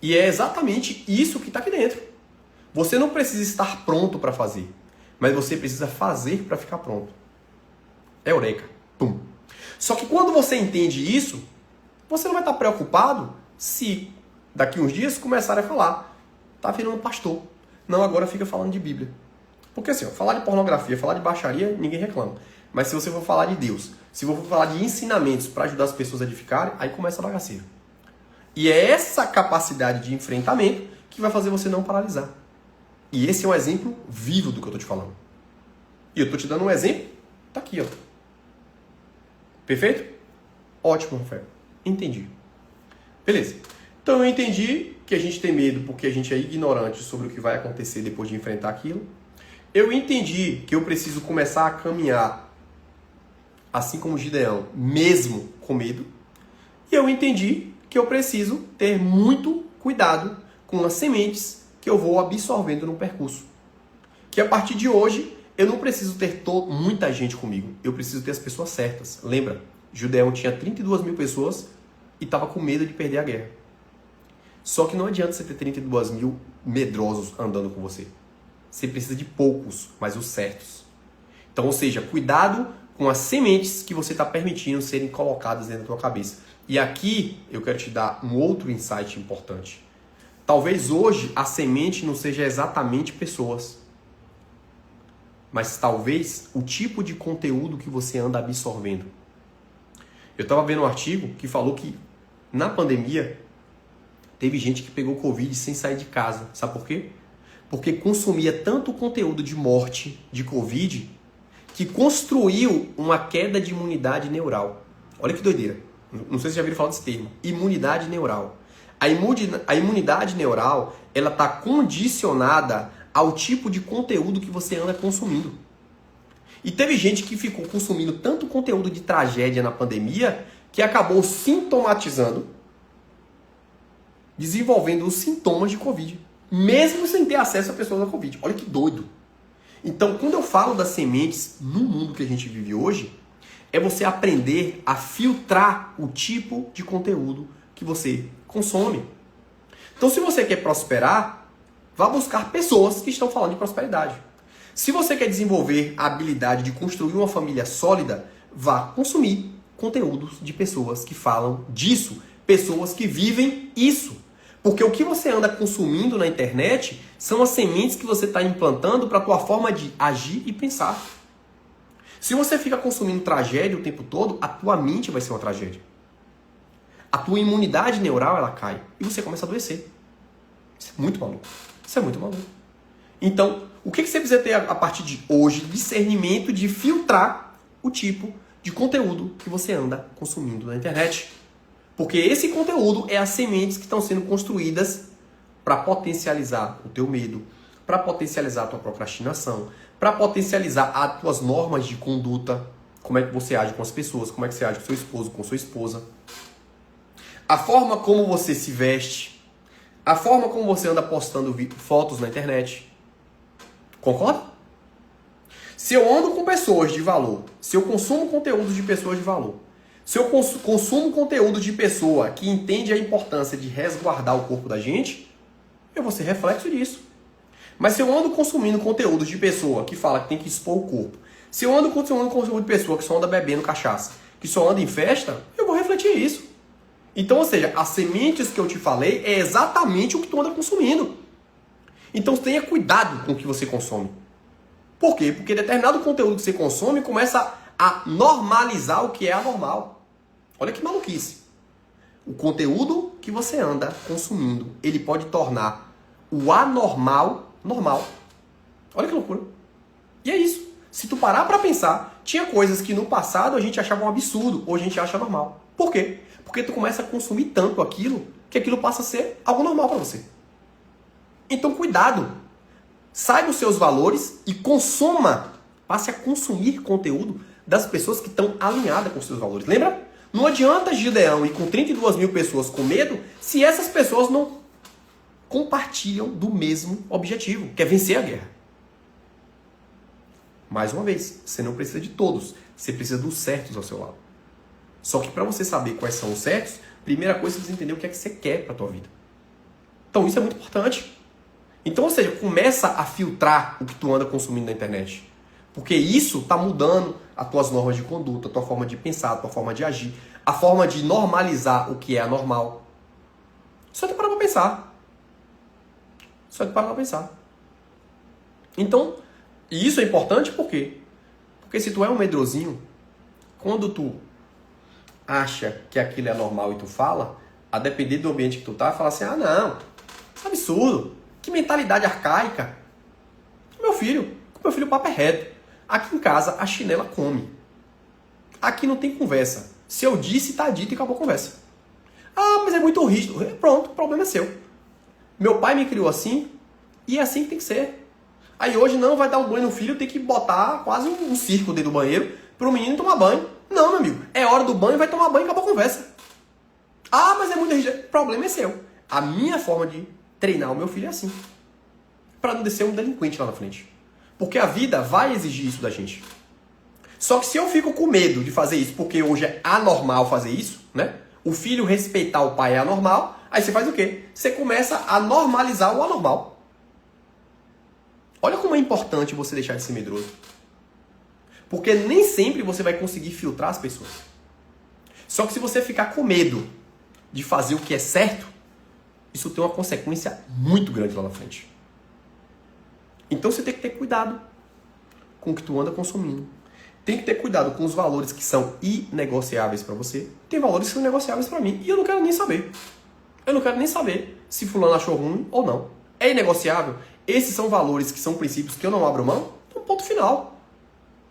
E é exatamente isso que está aqui dentro. Você não precisa estar pronto para fazer, mas você precisa fazer para ficar pronto. É eureka. Pum. Só que quando você entende isso, você não vai estar preocupado se daqui uns dias começarem a falar, tá virando pastor. Não, agora fica falando de Bíblia. Porque assim, falar de pornografia, falar de baixaria, ninguém reclama. Mas se você for falar de Deus, se for falar de ensinamentos para ajudar as pessoas a edificarem, aí começa a bagaceira. E é essa capacidade de enfrentamento que vai fazer você não paralisar. E esse é um exemplo vivo do que eu estou te falando. E eu estou te dando um exemplo, tá aqui, ó. Perfeito? Ótimo, Rafael. Entendi. Beleza. Então eu entendi que a gente tem medo porque a gente é ignorante sobre o que vai acontecer depois de enfrentar aquilo. eu entendi que eu preciso começar a caminhar assim como o Gideão, mesmo com medo. E eu entendi que eu preciso ter muito cuidado com as sementes que eu vou absorvendo no percurso. Que a partir de hoje, eu não preciso ter muita gente comigo. Eu preciso ter as pessoas certas. Lembra? Gideão tinha 32 mil pessoas e estava com medo de perder a guerra. Só que não adianta você ter 32 mil medrosos andando com você. Você precisa de poucos, mas os certos. Então, ou seja, cuidado com as sementes que você está permitindo serem colocadas dentro da tua cabeça. E aqui eu quero te dar um outro insight importante. Talvez hoje a semente não seja exatamente pessoas, mas talvez o tipo de conteúdo que você anda absorvendo. Eu estava vendo um artigo que falou que na pandemia teve gente que pegou Covid sem sair de casa. Sabe por quê? Porque consumia tanto conteúdo de morte de Covid que construiu uma queda de imunidade neural. Olha que doideira. Não sei se já ouviram falar desse termo. Imunidade neural. A imunidade neural, ela está condicionada ao tipo de conteúdo que você anda consumindo. E teve gente que ficou consumindo tanto conteúdo de tragédia na pandemia que acabou sintomatizando, desenvolvendo os sintomas de Covid, mesmo sem ter acesso a pessoas da Covid. Olha que doido. Então, quando eu falo das sementes no mundo que a gente vive hoje, é você aprender a filtrar o tipo de conteúdo que você consome. Então, se você quer prosperar, vá buscar pessoas que estão falando de prosperidade. Se você quer desenvolver a habilidade de construir uma família sólida, vá consumir conteúdos de pessoas que falam disso, pessoas que vivem isso. Porque o que você anda consumindo na internet são as sementes que você está implantando para a tua forma de agir e pensar. Se você fica consumindo tragédia o tempo todo, a tua mente vai ser uma tragédia. A tua imunidade neural, ela cai e você começa a adoecer. Isso é muito maluco. Isso é muito maluco. Então, o que você precisa ter a partir de hoje? Discernimento de filtrar o tipo de conteúdo que você anda consumindo na internet. Porque esse conteúdo é as sementes que estão sendo construídas para potencializar o teu medo, para potencializar a tua procrastinação, para potencializar as tuas normas de conduta, como é que você age com as pessoas, como é que você age com seu esposo, com sua esposa. A forma como você se veste, a forma como você anda postando fotos na internet. Concorda? Se eu ando com pessoas de valor, se eu consumo conteúdo de pessoas de valor, se eu consumo conteúdo de pessoa que entende a importância de resguardar o corpo da gente, eu vou ser reflexo disso. Mas se eu ando consumindo conteúdo de pessoa que fala que tem que expor o corpo, se eu ando consumindo conteúdo de pessoa que só anda bebendo cachaça, que só anda em festa, eu vou refletir isso. Então, ou seja, as sementes que eu te falei é exatamente o que tu anda consumindo. Então tenha cuidado com o que você consome. Por quê? Porque determinado conteúdo que você consome começa a normalizar o que é anormal. Olha que maluquice. O conteúdo que você anda consumindo, ele pode tornar o anormal normal. Olha que loucura. E é isso. Se tu parar pra pensar, tinha coisas que no passado a gente achava um absurdo, hoje a gente acha normal. Por quê? Porque tu começa a consumir tanto aquilo, que aquilo passa a ser algo normal pra você. Então cuidado. Saiba os seus valores e consuma, passe a consumir conteúdo das pessoas que estão alinhadas com os seus valores. Lembra? Não adianta Gideão ir com 32 mil pessoas com medo se essas pessoas não compartilham do mesmo objetivo, que é vencer a guerra. Mais uma vez, você não precisa de todos, você precisa dos certos ao seu lado. Só que para você saber quais são os certos, primeira coisa é você entender o que é que você quer para a tua vida. Então isso é muito importante. Então, ou seja, começa a filtrar o que tu anda consumindo na internet. Porque isso está mudando as tuas normas de conduta, a tua forma de pensar, a tua forma de agir, a forma de normalizar o que é anormal. Só tu parar pra pensar. Só tu parar pra pensar. Então, e isso é importante por quê? Porque se tu é um medrosinho, quando tu acha que aquilo é normal e tu fala, a depender do ambiente que tu tá, fala assim, ah não, isso é absurdo, que mentalidade arcaica. Meu filho o papo é reto. Aqui em casa a chinela come. Aqui não tem conversa. Se eu disse, tá dito e acabou a conversa. Ah, mas é muito rígido. Pronto, o problema é seu. Meu pai me criou assim e é assim que tem que ser. Aí hoje não vai dar um banho no filho, tem que botar quase um circo dentro do banheiro pro menino tomar banho. Não, meu amigo. É hora do banho, vai tomar banho e acabou a conversa. Ah, mas é muito rigidez. O problema é seu. A minha forma de treinar o meu filho é assim. Pra não descer um delinquente lá na frente. Porque a vida vai exigir isso da gente. Só que se eu fico com medo de fazer isso, porque hoje é anormal fazer isso, né? O filho respeitar o pai é anormal, aí você faz o quê? Você começa a normalizar o anormal. Olha como é importante você deixar de ser medroso. Porque nem sempre você vai conseguir filtrar as pessoas. Só que se você ficar com medo de fazer o que é certo, isso tem uma consequência muito grande lá na frente. Então você tem que ter cuidado com o que tu anda consumindo. Tem que ter cuidado com os valores que são inegociáveis para você. Tem valores que são negociáveis para mim. E eu não quero nem saber. Eu não quero nem saber se fulano achou ruim ou não. É inegociável? Esses são valores que são princípios que eu não abro mão? Então, ponto final.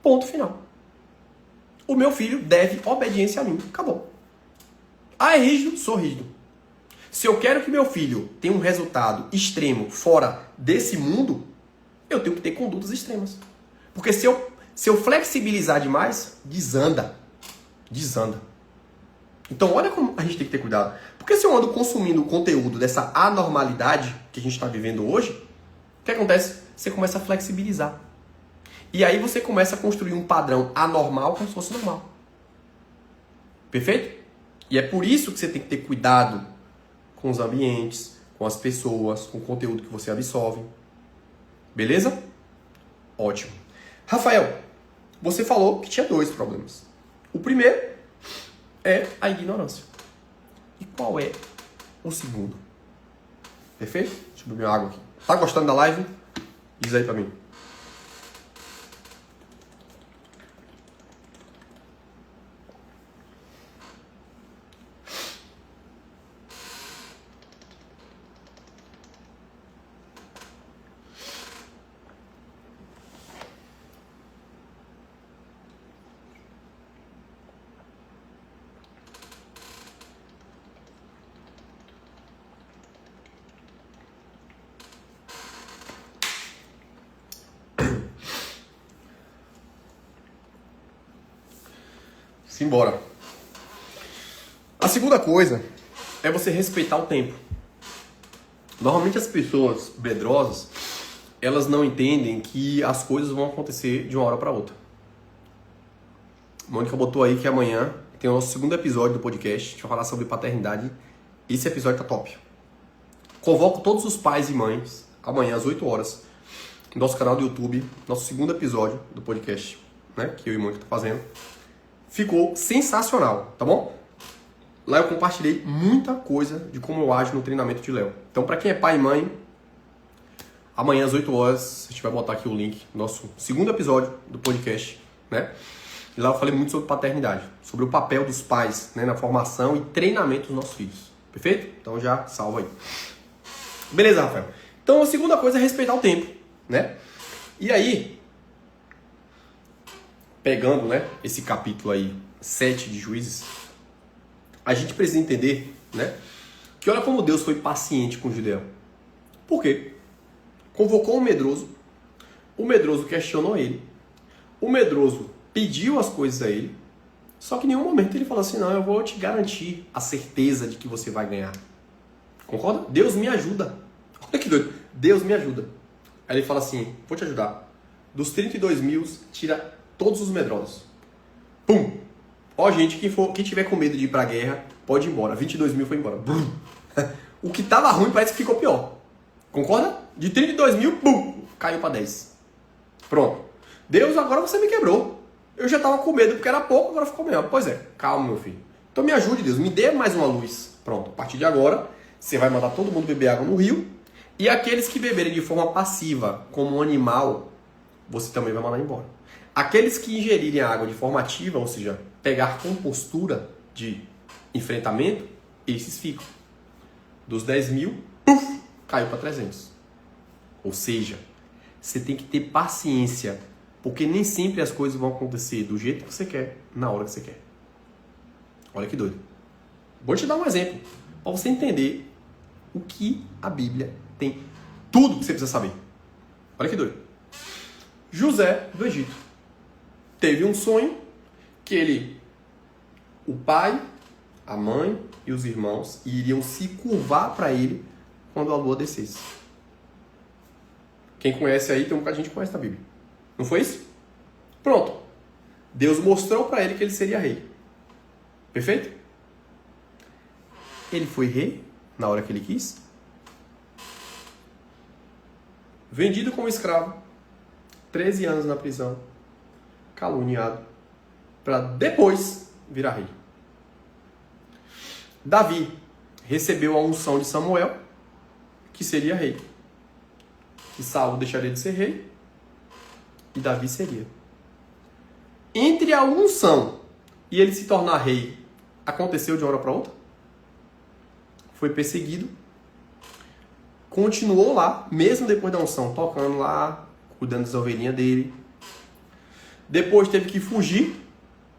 Ponto final. O meu filho deve obediência a mim. Acabou. Ah, é rígido? Sou rígido. Se eu quero que meu filho tenha um resultado extremo fora desse mundo, eu tenho que ter condutas extremas. Porque se eu flexibilizar demais, desanda. Desanda. Então olha como a gente tem que ter cuidado. Porque se eu ando consumindo o conteúdo dessa anormalidade que a gente está vivendo hoje, o que acontece? Você começa a flexibilizar. E aí você começa a construir um padrão anormal como se fosse normal. Perfeito? E é por isso que você tem que ter cuidado com os ambientes, com as pessoas, com o conteúdo que você absorve. Beleza? Ótimo. Rafael, você falou que tinha 2 problemas. O primeiro é a ignorância. E qual é o segundo? Perfeito? Deixa eu beber uma água aqui. Tá gostando da live? Diz aí pra mim. Simbora. A segunda coisa é você respeitar o tempo. Normalmente as pessoas medrosas, elas não entendem que as coisas vão acontecer de uma hora para outra. Mônica botou aí que amanhã tem o nosso segundo episódio do podcast. A gente vai falar sobre paternidade. Esse episódio tá top. Convoco todos os pais e mães amanhã às 8 horas no nosso canal do YouTube, nosso segundo episódio do podcast, né, que eu e Mônica tá fazendo. Ficou sensacional, tá bom? Lá eu compartilhei muita coisa de como eu ajo no treinamento de Léo. Então, para quem é pai e mãe, amanhã às 8 horas, a gente vai botar aqui o link do nosso segundo episódio do podcast, né? E lá eu falei muito sobre paternidade, sobre o papel dos pais, né, na formação e treinamento dos nossos filhos. Perfeito? Então já salva aí. Beleza, Rafael? Então a segunda coisa é respeitar o tempo, né? E aí, pegando, né, esse capítulo aí, 7 de Juízes, a gente precisa entender, né, que olha como Deus foi paciente com Gideão. Por quê? Convocou o medroso questionou ele, o medroso pediu as coisas a ele, só que em nenhum momento ele falou assim, não, eu vou te garantir a certeza de que você vai ganhar. Concorda? Deus me ajuda. Olha que doido. Deus me ajuda. Aí ele fala assim, vou te ajudar. Dos 32 mil, tira todos os medrosos. Pum! Ó, gente, quem tiver com medo de ir pra guerra, pode ir embora. 22 mil foi embora. Brum. O que tava ruim parece que ficou pior. Concorda? De 32 mil, bum! Caiu pra 10. Pronto. Deus, agora você me quebrou. Eu já tava com medo porque era pouco, agora ficou melhor. Pois é, calma, meu filho. Então me ajude, Deus. Me dê mais uma luz. Pronto. A partir de agora, você vai mandar todo mundo beber água no rio. E aqueles que beberem de forma passiva, como um animal, você também vai mandar embora. Aqueles que ingerirem a água de forma ativa, ou seja, pegar com postura de enfrentamento, esses ficam. Dos 10 mil, puf, caiu para 300. Ou seja, você tem que ter paciência, porque nem sempre as coisas vão acontecer do jeito que você quer, na hora que você quer. Olha que doido. Vou te dar um exemplo, para você entender o que a Bíblia tem. Tudo que você precisa saber. Olha que doido. José do Egito teve um sonho que o pai, a mãe e os irmãos iriam se curvar para ele quando a lua descesse. Quem conhece aí, tem um bocado de gente que conhece na Bíblia. Não foi isso? Pronto. Deus mostrou para ele que ele seria rei. Perfeito? Ele foi rei na hora que ele quis. Vendido como escravo. 13 anos na prisão. Caluniado. Para depois virar rei. Davi recebeu a unção de Samuel, que seria rei. Que Saul deixaria de ser rei e Davi seria. Entre a unção e ele se tornar rei, aconteceu de uma hora para outra? Foi perseguido, continuou lá, mesmo depois da unção, tocando lá, cuidando das ovelhinhas dele. Depois teve que fugir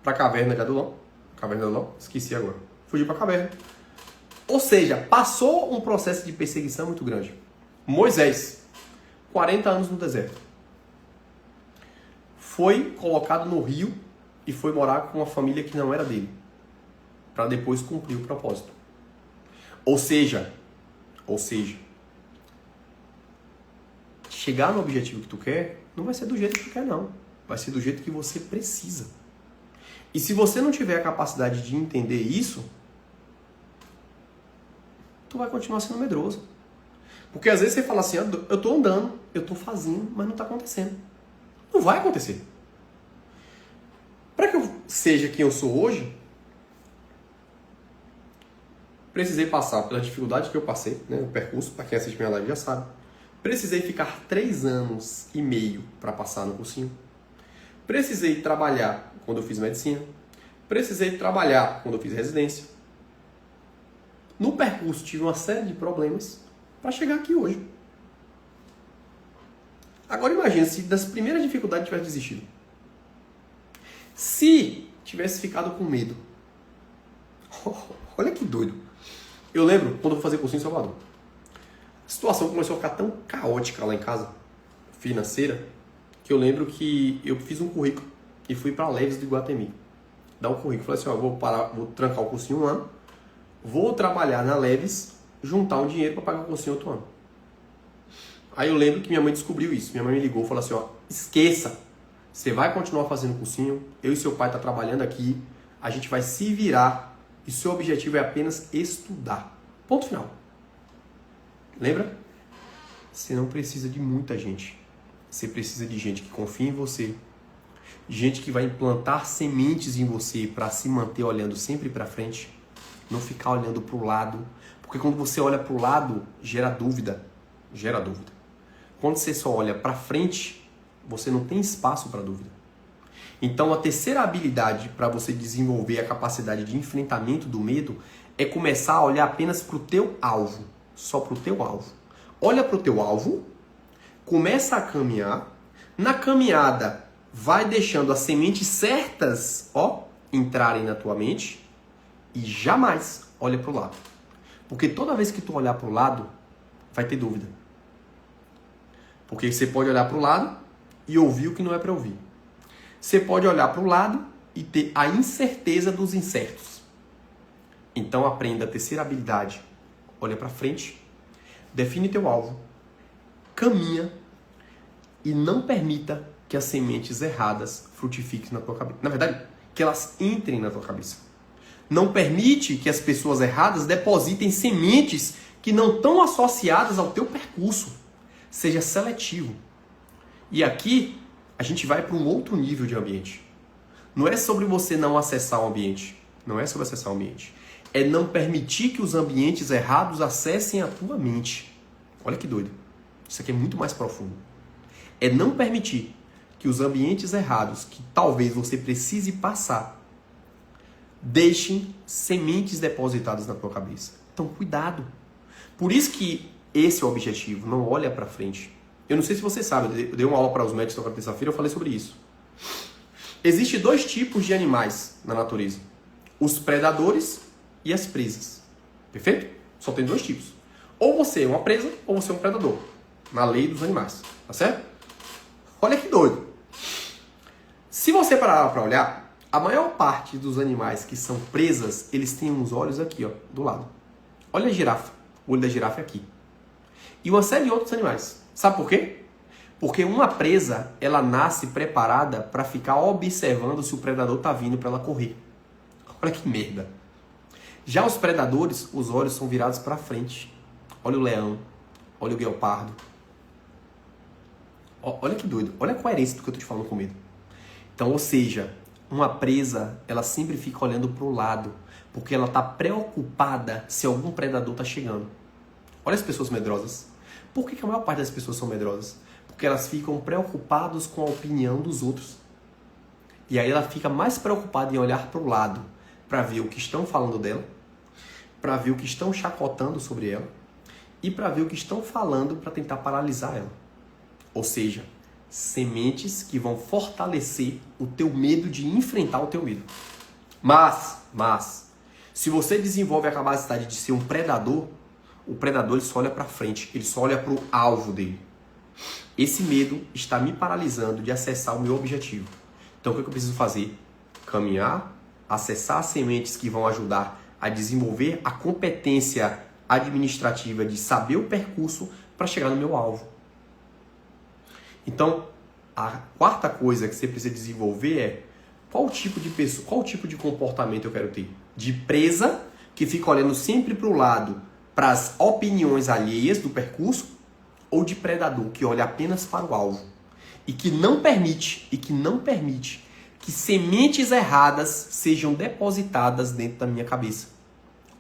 para a caverna de Adulão. Caverna de Adulão? Esqueci agora. Fugiu para a caverna. Ou seja, passou um processo de perseguição muito grande. Moisés, 40 anos no deserto. Foi colocado no rio e foi morar com uma família que não era dele. Para depois cumprir o propósito. Ou seja, chegar no objetivo que tu quer, não vai ser do jeito que tu quer, não. Vai ser do jeito que você precisa. E se você não tiver a capacidade de entender isso, tu vai continuar sendo medroso. Porque às vezes você fala assim, eu tô andando, eu tô fazendo, mas não tá acontecendo. Não vai acontecer. Para que eu seja quem eu sou hoje, precisei passar pela dificuldade que eu passei, né, o percurso, para quem assiste minha live já sabe. Precisei ficar 3 anos e meio para passar no cursinho. Precisei trabalhar quando eu fiz medicina. Precisei trabalhar quando eu fiz residência. No percurso tive uma série de problemas para chegar aqui hoje. Agora imagina se das primeiras dificuldades tivesse desistido. Se tivesse ficado com medo. Olha que doido. Eu lembro quando eu fui fazer cursinho em Salvador. A situação começou a ficar tão caótica lá em casa, financeira, que eu lembro que eu fiz um currículo e fui para Leves do Iguatemi. Dar um currículo. Falei assim, vou trancar o cursinho um ano, vou trabalhar na Leves, juntar um dinheiro para pagar o cursinho outro ano. Aí eu lembro que minha mãe descobriu isso. Minha mãe me ligou e falou assim, esqueça, você vai continuar fazendo cursinho, eu e seu pai tá trabalhando aqui, a gente vai se virar e seu objetivo é apenas estudar. Ponto final. Lembra? Você não precisa de muita gente. Você precisa de gente que confia em você. Gente que vai implantar sementes em você para se manter olhando sempre para frente. Não ficar olhando para o lado. Porque quando você olha para o lado, gera dúvida. Gera dúvida. Quando você só olha para frente, você não tem espaço para dúvida. Então a terceira habilidade para você desenvolver a capacidade de enfrentamento do medo é começar a olhar apenas para o teu alvo. Só para o teu alvo. Olha para o teu alvo, começa a caminhar. Na caminhada, vai deixando as sementes certas entrarem na tua mente e jamais olha para o lado. Porque toda vez que tu olhar para o lado, vai ter dúvida. Porque você pode olhar para o lado e ouvir o que não é para ouvir. Você pode olhar para o lado e ter a incerteza dos incertos. Então aprenda a terceira habilidade. Olha para frente, define teu alvo, caminha e não permita que as sementes erradas frutifiquem na tua cabeça. Na verdade, que elas entrem na tua cabeça. Não permite que as pessoas erradas depositem sementes que não estão associadas ao teu percurso. Seja seletivo. E aqui a gente vai para um outro nível de ambiente. Não é sobre você não acessar o ambiente. Não é sobre acessar o ambiente. É não permitir que os ambientes errados acessem a tua mente. Olha que doido. Isso aqui é muito mais profundo. É não permitir que os ambientes errados, que talvez você precise passar, deixem sementes depositadas na tua cabeça. Então, cuidado. Por isso que esse é o objetivo. Não olha para frente. Eu não sei se você sabe, eu dei uma aula para os médicos na terça-feira, eu falei sobre isso. Existem 2 tipos de animais na natureza. Os predadores e as presas. Perfeito? Só tem 2 tipos. Ou você é uma presa, ou você é um predador. Na lei dos animais. Tá certo? Olha que doido. Se você parar para olhar, a maior parte dos animais que são presas, eles têm uns olhos aqui, ó, do lado. Olha a girafa. O olho da girafa é aqui. E uma série de outros animais. Sabe por quê? Porque uma presa, ela nasce preparada para ficar observando se o predador tá vindo para ela correr. Olha que merda. Já os predadores, os olhos são virados para frente. Olha o leão, olha o guepardo. Olha que doido. Olha a coerência do que eu tô te falando com medo. Então, ou seja, uma presa, ela sempre fica olhando para o lado, porque ela tá preocupada se algum predador tá chegando. Olha as pessoas medrosas. Por que a maior parte das pessoas são medrosas? Porque elas ficam preocupadas com a opinião dos outros. E aí ela fica mais preocupada em olhar para o lado, para ver o que estão falando dela, para ver o que estão chacotando sobre ela e para ver o que estão falando para tentar paralisar ela. Ou seja, sementes que vão fortalecer o teu medo de enfrentar o teu medo. Mas, se você desenvolve a capacidade de ser um predador, o predador ele só olha para frente, ele só olha para o alvo dele. Esse medo está me paralisando de acessar o meu objetivo. Então o que eu preciso fazer? Caminhar, acessar as sementes que vão ajudar a desenvolver a competência administrativa de saber o percurso para chegar no meu alvo. Então, a quarta coisa que você precisa desenvolver é qual tipo de pessoa, qual tipo de comportamento eu quero ter? De presa, que fica olhando sempre para o lado, para as opiniões alheias do percurso, ou de predador, que olha apenas para o alvo e que não permite que sementes erradas sejam depositadas dentro da minha cabeça.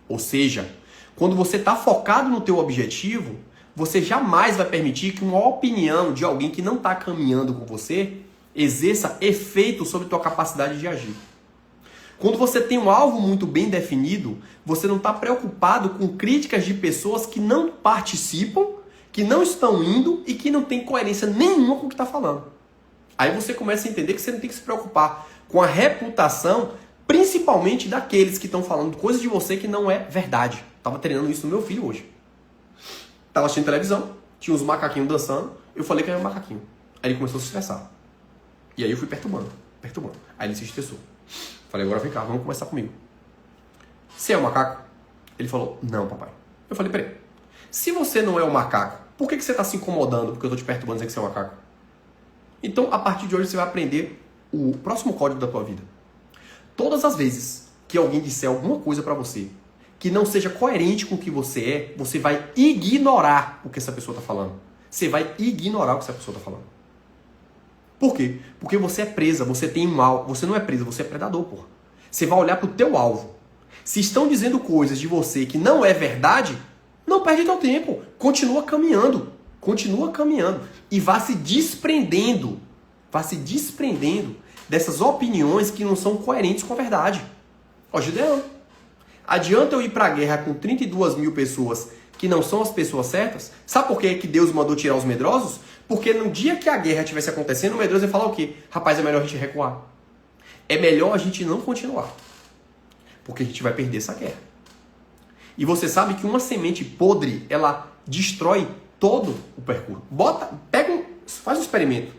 Ou seja, quando você está focado no teu objetivo, você jamais vai permitir que uma opinião de alguém que não está caminhando com você exerça efeito sobre a tua capacidade de agir. Quando você tem um alvo muito bem definido, você não está preocupado com críticas de pessoas que não participam, que não estão indo e que não tem coerência nenhuma com o que está falando. Aí você começa a entender que você não tem que se preocupar com a reputação, principalmente daqueles que estão falando coisas de você que não é verdade. Tava treinando isso no meu filho hoje. Tava assistindo televisão, tinha uns macaquinhos dançando, eu falei que era um macaquinho. Aí ele começou a se estressar. E aí eu fui perturbando. Aí ele se estressou. Falei, agora vem cá, vamos conversar comigo. Você é um macaco? Ele falou, não, papai. Eu falei, peraí, se você não é um macaco, por que você está se incomodando porque eu estou te perturbando dizendo que você é um macaco? Então, a partir de hoje, você vai aprender o próximo código da tua vida. Todas as vezes que alguém disser alguma coisa para você que não seja coerente com o que você é, você vai ignorar o que essa pessoa está falando. Você vai ignorar o que essa pessoa está falando. Por quê? Porque você é presa, você tem um alvo. Você não é presa, você é predador, porra. Você vai olhar pro teu alvo. Se estão dizendo coisas de você que não é verdade, não perde teu tempo. Continua caminhando. E vá se desprendendo dessas opiniões que não são coerentes com a verdade. Ó, Gideão, adianta eu ir pra guerra com 32 mil pessoas que não são as pessoas certas? Sabe por que Deus mandou tirar os medrosos? Porque no dia que a guerra estivesse acontecendo, o medroso ia falar o quê? Rapaz, é melhor a gente recuar. É melhor a gente não continuar. Porque a gente vai perder essa guerra. E você sabe que uma semente podre, ela destrói todo o percurso. Faz um experimento.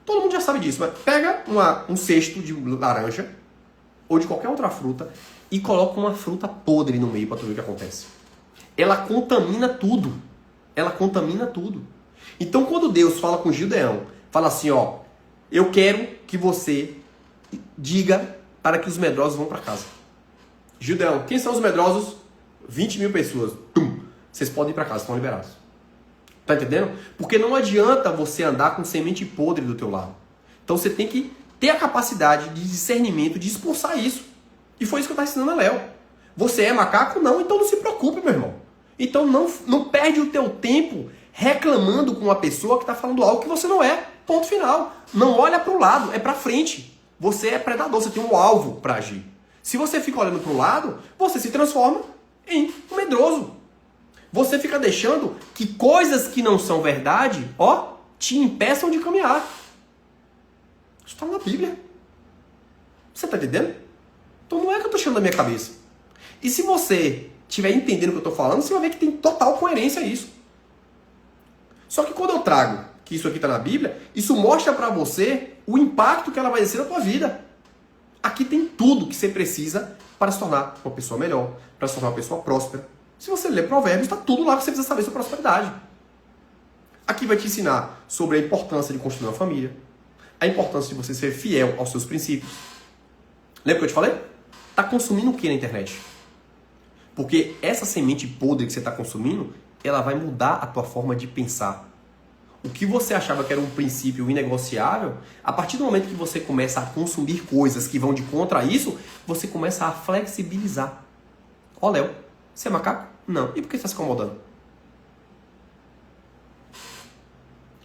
Todo mundo já sabe disso, mas pega um cesto de laranja ou de qualquer outra fruta e coloca uma fruta podre no meio para tu ver o que acontece. Ela contamina tudo. Então, quando Deus fala com Gideão, fala assim, ó, eu quero que você diga para que os medrosos vão para casa. Gideão, quem são os medrosos? 20 mil pessoas. Vocês podem ir para casa, estão liberados. Tá entendendo? Porque não adianta você andar com semente podre do teu lado. Então você tem que ter a capacidade de discernimento, de expulsar isso. E foi isso que eu estava ensinando a Léo. Você é macaco? Não, então não se preocupe, meu irmão. Então não perde o teu tempo reclamando com uma pessoa que está falando algo que você não é. Ponto final. Não olha para o lado, é para frente. Você é predador, você tem um alvo para agir. Se você fica olhando para o lado, você se transforma em um medroso. Você fica deixando que coisas que não são verdade, ó, te impeçam de caminhar. Isso está na Bíblia. Você está entendendo? Então não é que eu estou tirando da minha cabeça. E se você estiver entendendo o que eu estou falando, você vai ver que tem total coerência isso. Só que quando eu trago que isso aqui está na Bíblia, isso mostra para você o impacto que ela vai exercer na tua vida. Aqui tem tudo que você precisa para se tornar uma pessoa melhor, para se tornar uma pessoa próspera. Se você ler Provérbios, está tudo lá que você precisa saber sobre prosperidade. Aqui vai te ensinar sobre a importância de construir uma família, a importância de você ser fiel aos seus princípios. Lembra que eu te falei? Está consumindo o que na internet? Porque essa semente podre que você está consumindo, ela vai mudar a tua forma de pensar. O que você achava que era um princípio inegociável, a partir do momento que você começa a consumir coisas que vão de contra isso, você começa a flexibilizar. Ó, Léo, você é macaco? Não. E por que você está se incomodando?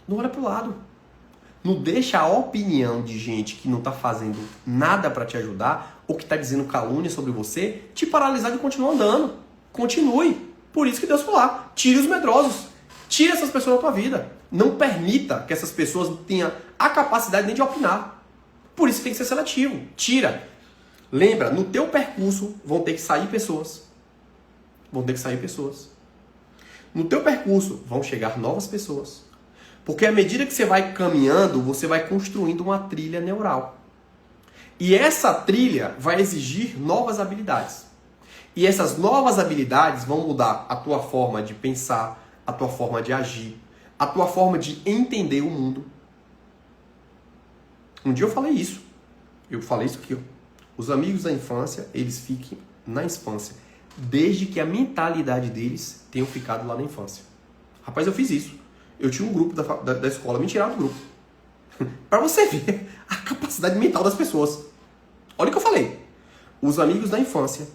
Não olha para o lado. Não deixa a opinião de gente que não está fazendo nada para te ajudar ou que está dizendo calúnia sobre você te paralisar de continuar andando. Continue. Por isso que Deus falou lá. Tire os medrosos. Tire essas pessoas da tua vida. Não permita que essas pessoas tenham a capacidade nem de opinar. Por isso tem que ser seletivo. Tira. Lembra, no teu percurso vão ter que sair pessoas. Vão ter que sair pessoas. No teu percurso vão chegar novas pessoas. Porque à medida que você vai caminhando, você vai construindo uma trilha neural. E essa trilha vai exigir novas habilidades. E essas novas habilidades vão mudar a tua forma de pensar, a tua forma de agir, a tua forma de entender o mundo. Um dia eu falei isso. Eu falei isso aqui. Ó. Os amigos da infância, eles fiquem na infância. Desde que a mentalidade deles tenham ficado lá na infância. Rapaz, eu fiz isso. Eu tinha um grupo da escola, me tiraram do grupo. Para você ver a capacidade mental das pessoas. Olha o que eu falei. Os amigos da infância,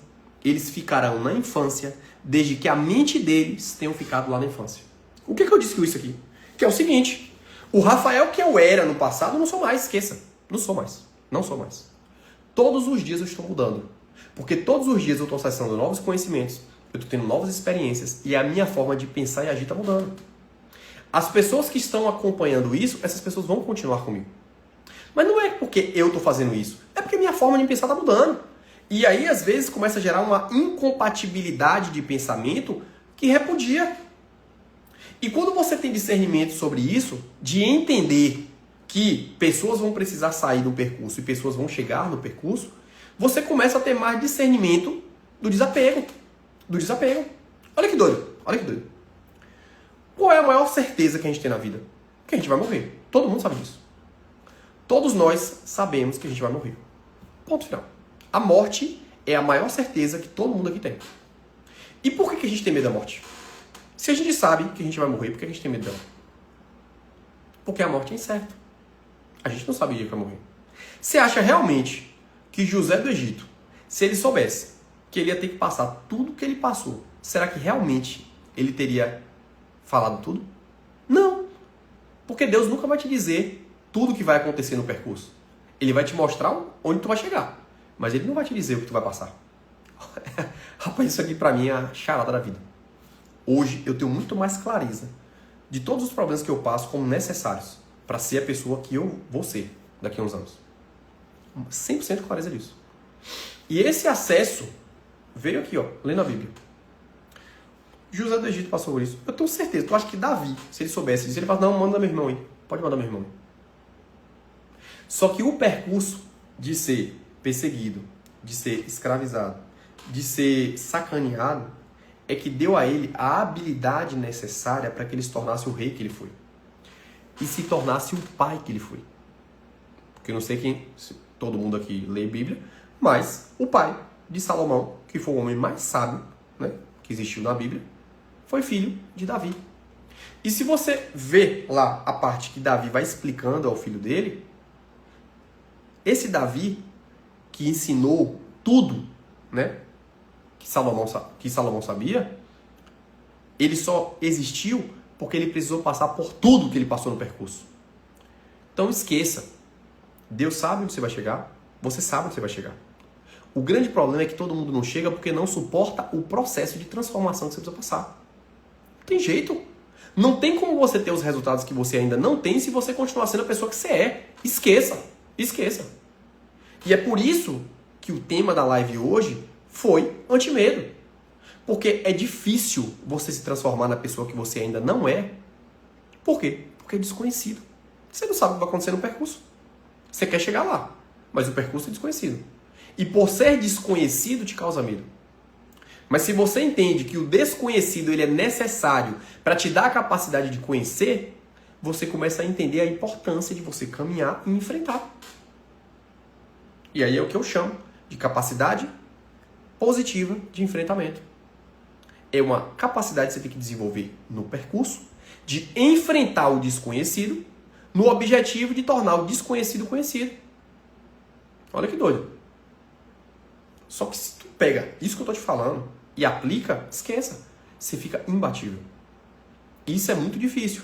eles ficarão na infância desde que a mente deles tenham ficado lá na infância. O que eu disse com isso aqui? Que é o seguinte, o Rafael que eu era no passado, eu não sou mais, esqueça. Não sou mais. Não sou mais. Todos os dias eu estou mudando. Porque todos os dias eu estou acessando novos conhecimentos, eu estou tendo novas experiências e a minha forma de pensar e agir está mudando. As pessoas que estão acompanhando isso, essas pessoas vão continuar comigo. Mas não é porque eu estou fazendo isso, é porque minha forma de pensar está mudando. E aí, às vezes, começa a gerar uma incompatibilidade de pensamento que repudia. E quando você tem discernimento sobre isso, de entender que pessoas vão precisar sair do percurso e pessoas vão chegar no percurso, você começa a ter mais discernimento do desapego. Do desapego. Olha que doido, olha que doido. Qual é a maior certeza que a gente tem na vida? Que a gente vai morrer. Todo mundo sabe disso. Todos nós sabemos que a gente vai morrer. Ponto final. A morte é a maior certeza que todo mundo aqui tem. E por que a gente tem medo da morte? Se a gente sabe que a gente vai morrer, por que a gente tem medo dela? Porque a morte é incerta. A gente não sabe o dia que vai morrer. Você acha realmente que José do Egito, se ele soubesse que ele ia ter que passar tudo que ele passou, será que realmente ele teria falado tudo? Não. Porque Deus nunca vai te dizer tudo o que vai acontecer no percurso. Ele vai te mostrar onde tu vai chegar. Mas ele não vai te dizer o que tu vai passar. Rapaz, isso aqui pra mim é a charada da vida. Hoje eu tenho muito mais clareza de todos os problemas que eu passo como necessários para ser a pessoa que eu vou ser daqui a uns anos. 100% clareza disso. E esse acesso veio aqui, ó, lendo a Bíblia. José do Egito passou por isso. Eu tenho certeza. Tu acha que Davi, se ele soubesse disso, ele fala, não, manda meu irmão aí. Pode mandar meu irmão. Só que o percurso de ser perseguido, de ser escravizado, de ser sacaneado, é que deu a ele a habilidade necessária para que ele se tornasse o rei que ele foi. E se tornasse o pai que ele foi. Porque eu não sei quem, se todo mundo aqui lê Bíblia, mas o pai de Salomão, que foi o homem mais sábio, né, que existiu na Bíblia, foi filho de Davi. E se você vê lá a parte que Davi vai explicando ao filho dele, esse Davi, que ensinou tudo, né, que Salomão sabia, ele só existiu porque ele precisou passar por tudo que ele passou no percurso. Então esqueça. Deus sabe onde você vai chegar, você sabe onde você vai chegar. O grande problema é que todo mundo não chega porque não suporta o processo de transformação que você precisa passar. Não tem jeito. Não tem como você ter os resultados que você ainda não tem se você continuar sendo a pessoa que você é. Esqueça. Esqueça. E é por isso que o tema da live hoje foi anti-medo. Porque é difícil você se transformar na pessoa que você ainda não é. Por quê? Por Porque é desconhecido. Você não sabe o que vai acontecer no percurso. Você quer chegar lá, mas o percurso é desconhecido. E por ser desconhecido, te causa medo. Mas se você entende que o desconhecido ele é necessário para te dar a capacidade de conhecer, você começa a entender a importância de você caminhar e enfrentar. E aí é o que eu chamo de capacidade positiva de enfrentamento. É uma capacidade que você tem que desenvolver no percurso de enfrentar o desconhecido no objetivo de tornar o desconhecido conhecido. Olha que doido. Só que se tu pega isso que eu tô te falando e aplica, esqueça. Você fica imbatível. Isso é muito difícil.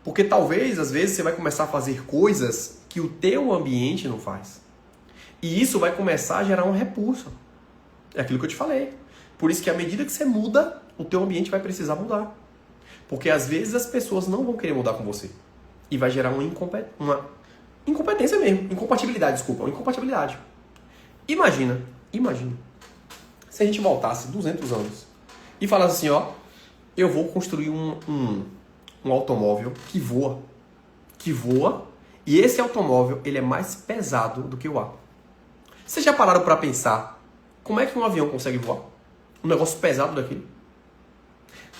Porque talvez, às vezes, você vai começar a fazer coisas que o teu ambiente não faz. E isso vai começar a gerar uma repulsa. É aquilo que eu te falei. Por isso que à medida que você muda, o teu ambiente vai precisar mudar. Porque às vezes as pessoas não vão querer mudar com você. E vai gerar uma incompetência mesmo. Incompatibilidade. Imagina, se a gente voltasse 200 anos e falasse assim, ó, eu vou construir um automóvel que voa, e esse automóvel ele é mais pesado do que o ar. Vocês já pararam para pensar como é que um avião consegue voar? Um negócio pesado daquele?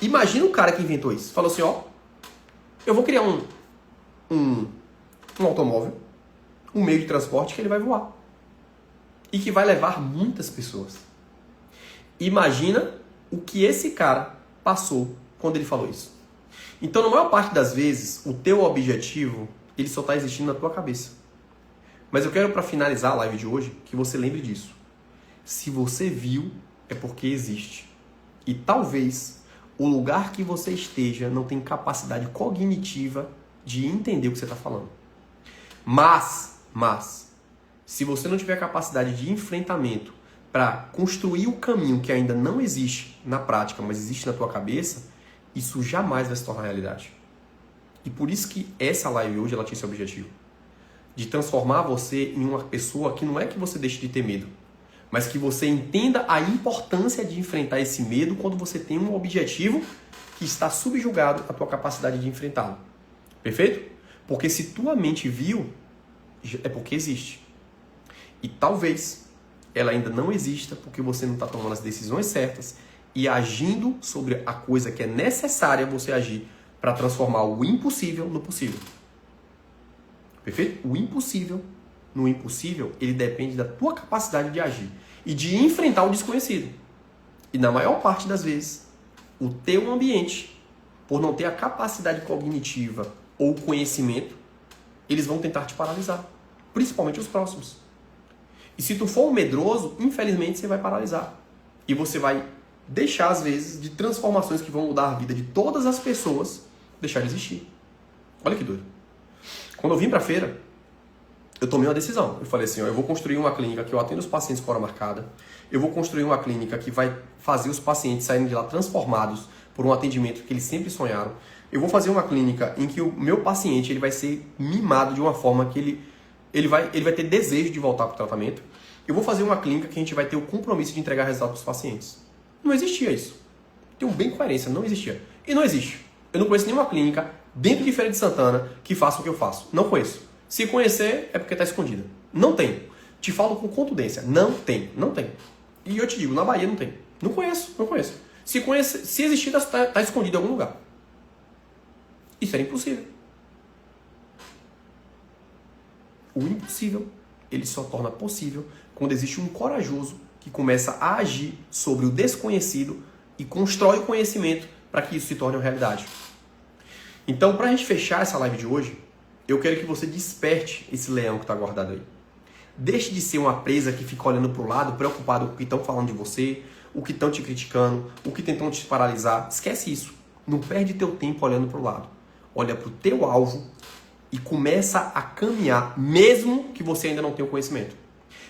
Imagina o cara que inventou isso. Falou assim, ó, eu vou criar um automóvel, um meio de transporte que ele vai voar. E que vai levar muitas pessoas. Imagina o que esse cara passou quando ele falou isso. Então, na maior parte das vezes, o teu objetivo, ele só está existindo na tua cabeça. Mas eu quero, para finalizar a live de hoje, que você lembre disso. Se você viu, é porque existe. E talvez o lugar que você esteja não tenha capacidade cognitiva de entender o que você está falando. Mas, se você não tiver capacidade de enfrentamento para construir o caminho que ainda não existe na prática, mas existe na tua cabeça, isso jamais vai se tornar realidade. E por isso que essa live hoje ela tinha esse objetivo. De transformar você em uma pessoa que não é que você deixe de ter medo, mas que você entenda a importância de enfrentar esse medo quando você tem um objetivo que está subjugado à tua capacidade de enfrentá-lo. Perfeito? Porque se tua mente viu, é porque existe. E talvez ela ainda não exista porque você não está tomando as decisões certas e agindo sobre a coisa que é necessária você agir para transformar o impossível no possível. Perfeito? O impossível no impossível, ele depende da tua capacidade de agir e de enfrentar o desconhecido. E na maior parte das vezes, o teu ambiente, por não ter a capacidade cognitiva ou conhecimento, eles vão tentar te paralisar. Principalmente os próximos. E se tu for um medroso, infelizmente você vai paralisar. E você vai deixar, às vezes, de transformações que vão mudar a vida de todas as pessoas, deixar de existir. Olha que doido. Quando eu vim pra feira, eu tomei uma decisão. Eu falei assim, ó, eu vou construir uma clínica que eu atendo os pacientes com hora marcada. Eu vou construir uma clínica que vai fazer os pacientes saírem de lá transformados por um atendimento que eles sempre sonharam. Eu vou fazer uma clínica em que o meu paciente ele vai ser mimado de uma forma que ele vai ter desejo de voltar para o tratamento. Eu vou fazer uma clínica que a gente vai ter o compromisso de entregar resultado para os pacientes. Não existia isso. Tenho bem coerência, não existia. E não existe. Eu não conheço nenhuma clínica dentro de Feira de Santana que faça o que eu faço. Não conheço. Se conhecer, é porque está escondida. Não tem. Te falo com contundência. Não tem. Não tem. E eu te digo, na Bahia não tem. Não conheço. Se existir, está escondido em algum lugar. Isso era impossível. O impossível, ele só torna possível quando existe um corajoso que começa a agir sobre o desconhecido e constrói o conhecimento para que isso se torne uma realidade. Então, para a gente fechar essa live de hoje, eu quero que você desperte esse leão que está guardado aí. Deixe de ser uma presa que fica olhando para o lado, preocupado com o que estão falando de você, o que estão te criticando, o que tentam te paralisar. Esquece isso. Não perde teu tempo olhando para o lado. Olha para o teu alvo e começa a caminhar, mesmo que você ainda não tenha o conhecimento.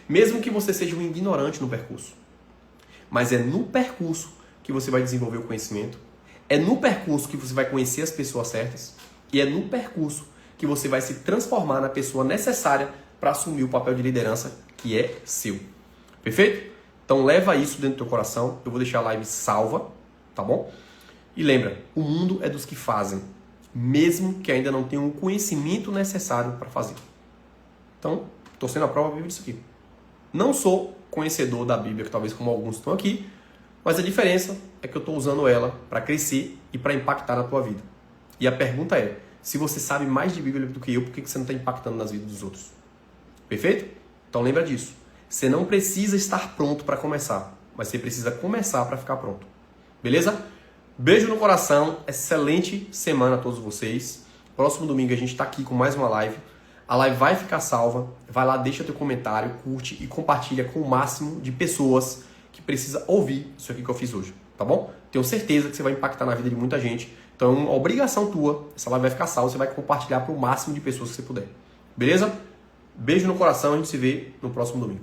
Mesmo que você seja um ignorante no percurso. Mas é no percurso que você vai desenvolver o conhecimento. É no percurso que você vai conhecer as pessoas certas. E é no percurso que você vai se transformar na pessoa necessária para assumir o papel de liderança que é seu. Perfeito? Então leva isso dentro do teu coração. Eu vou deixar a live salva, tá bom? E lembra, o mundo é dos que fazem. mesmo que ainda não tenham o conhecimento necessário para fazer. Então, estou sendo a prova viva disso aqui. Não sou conhecedor da Bíblia, que talvez como alguns estão aqui, mas a diferença é que eu estou usando ela para crescer e para impactar na tua vida. E a pergunta é, se você sabe mais de Bíblia do que eu, por que você não está impactando nas vidas dos outros? Perfeito? Então lembra disso. Você não precisa estar pronto para começar, mas você precisa começar para ficar pronto. Beleza? Beijo no coração, excelente semana a todos vocês. Próximo domingo a gente está aqui com mais uma live. A live vai ficar salva. Vai lá, deixa teu comentário, curte e compartilha com o máximo de pessoas que precisa ouvir isso aqui que eu fiz hoje, tá bom? Tenho certeza que você vai impactar na vida de muita gente. Então é uma obrigação tua. Essa live vai ficar salva, você vai compartilhar para o máximo de pessoas que você puder. Beleza? Beijo no coração, a gente se vê no próximo domingo.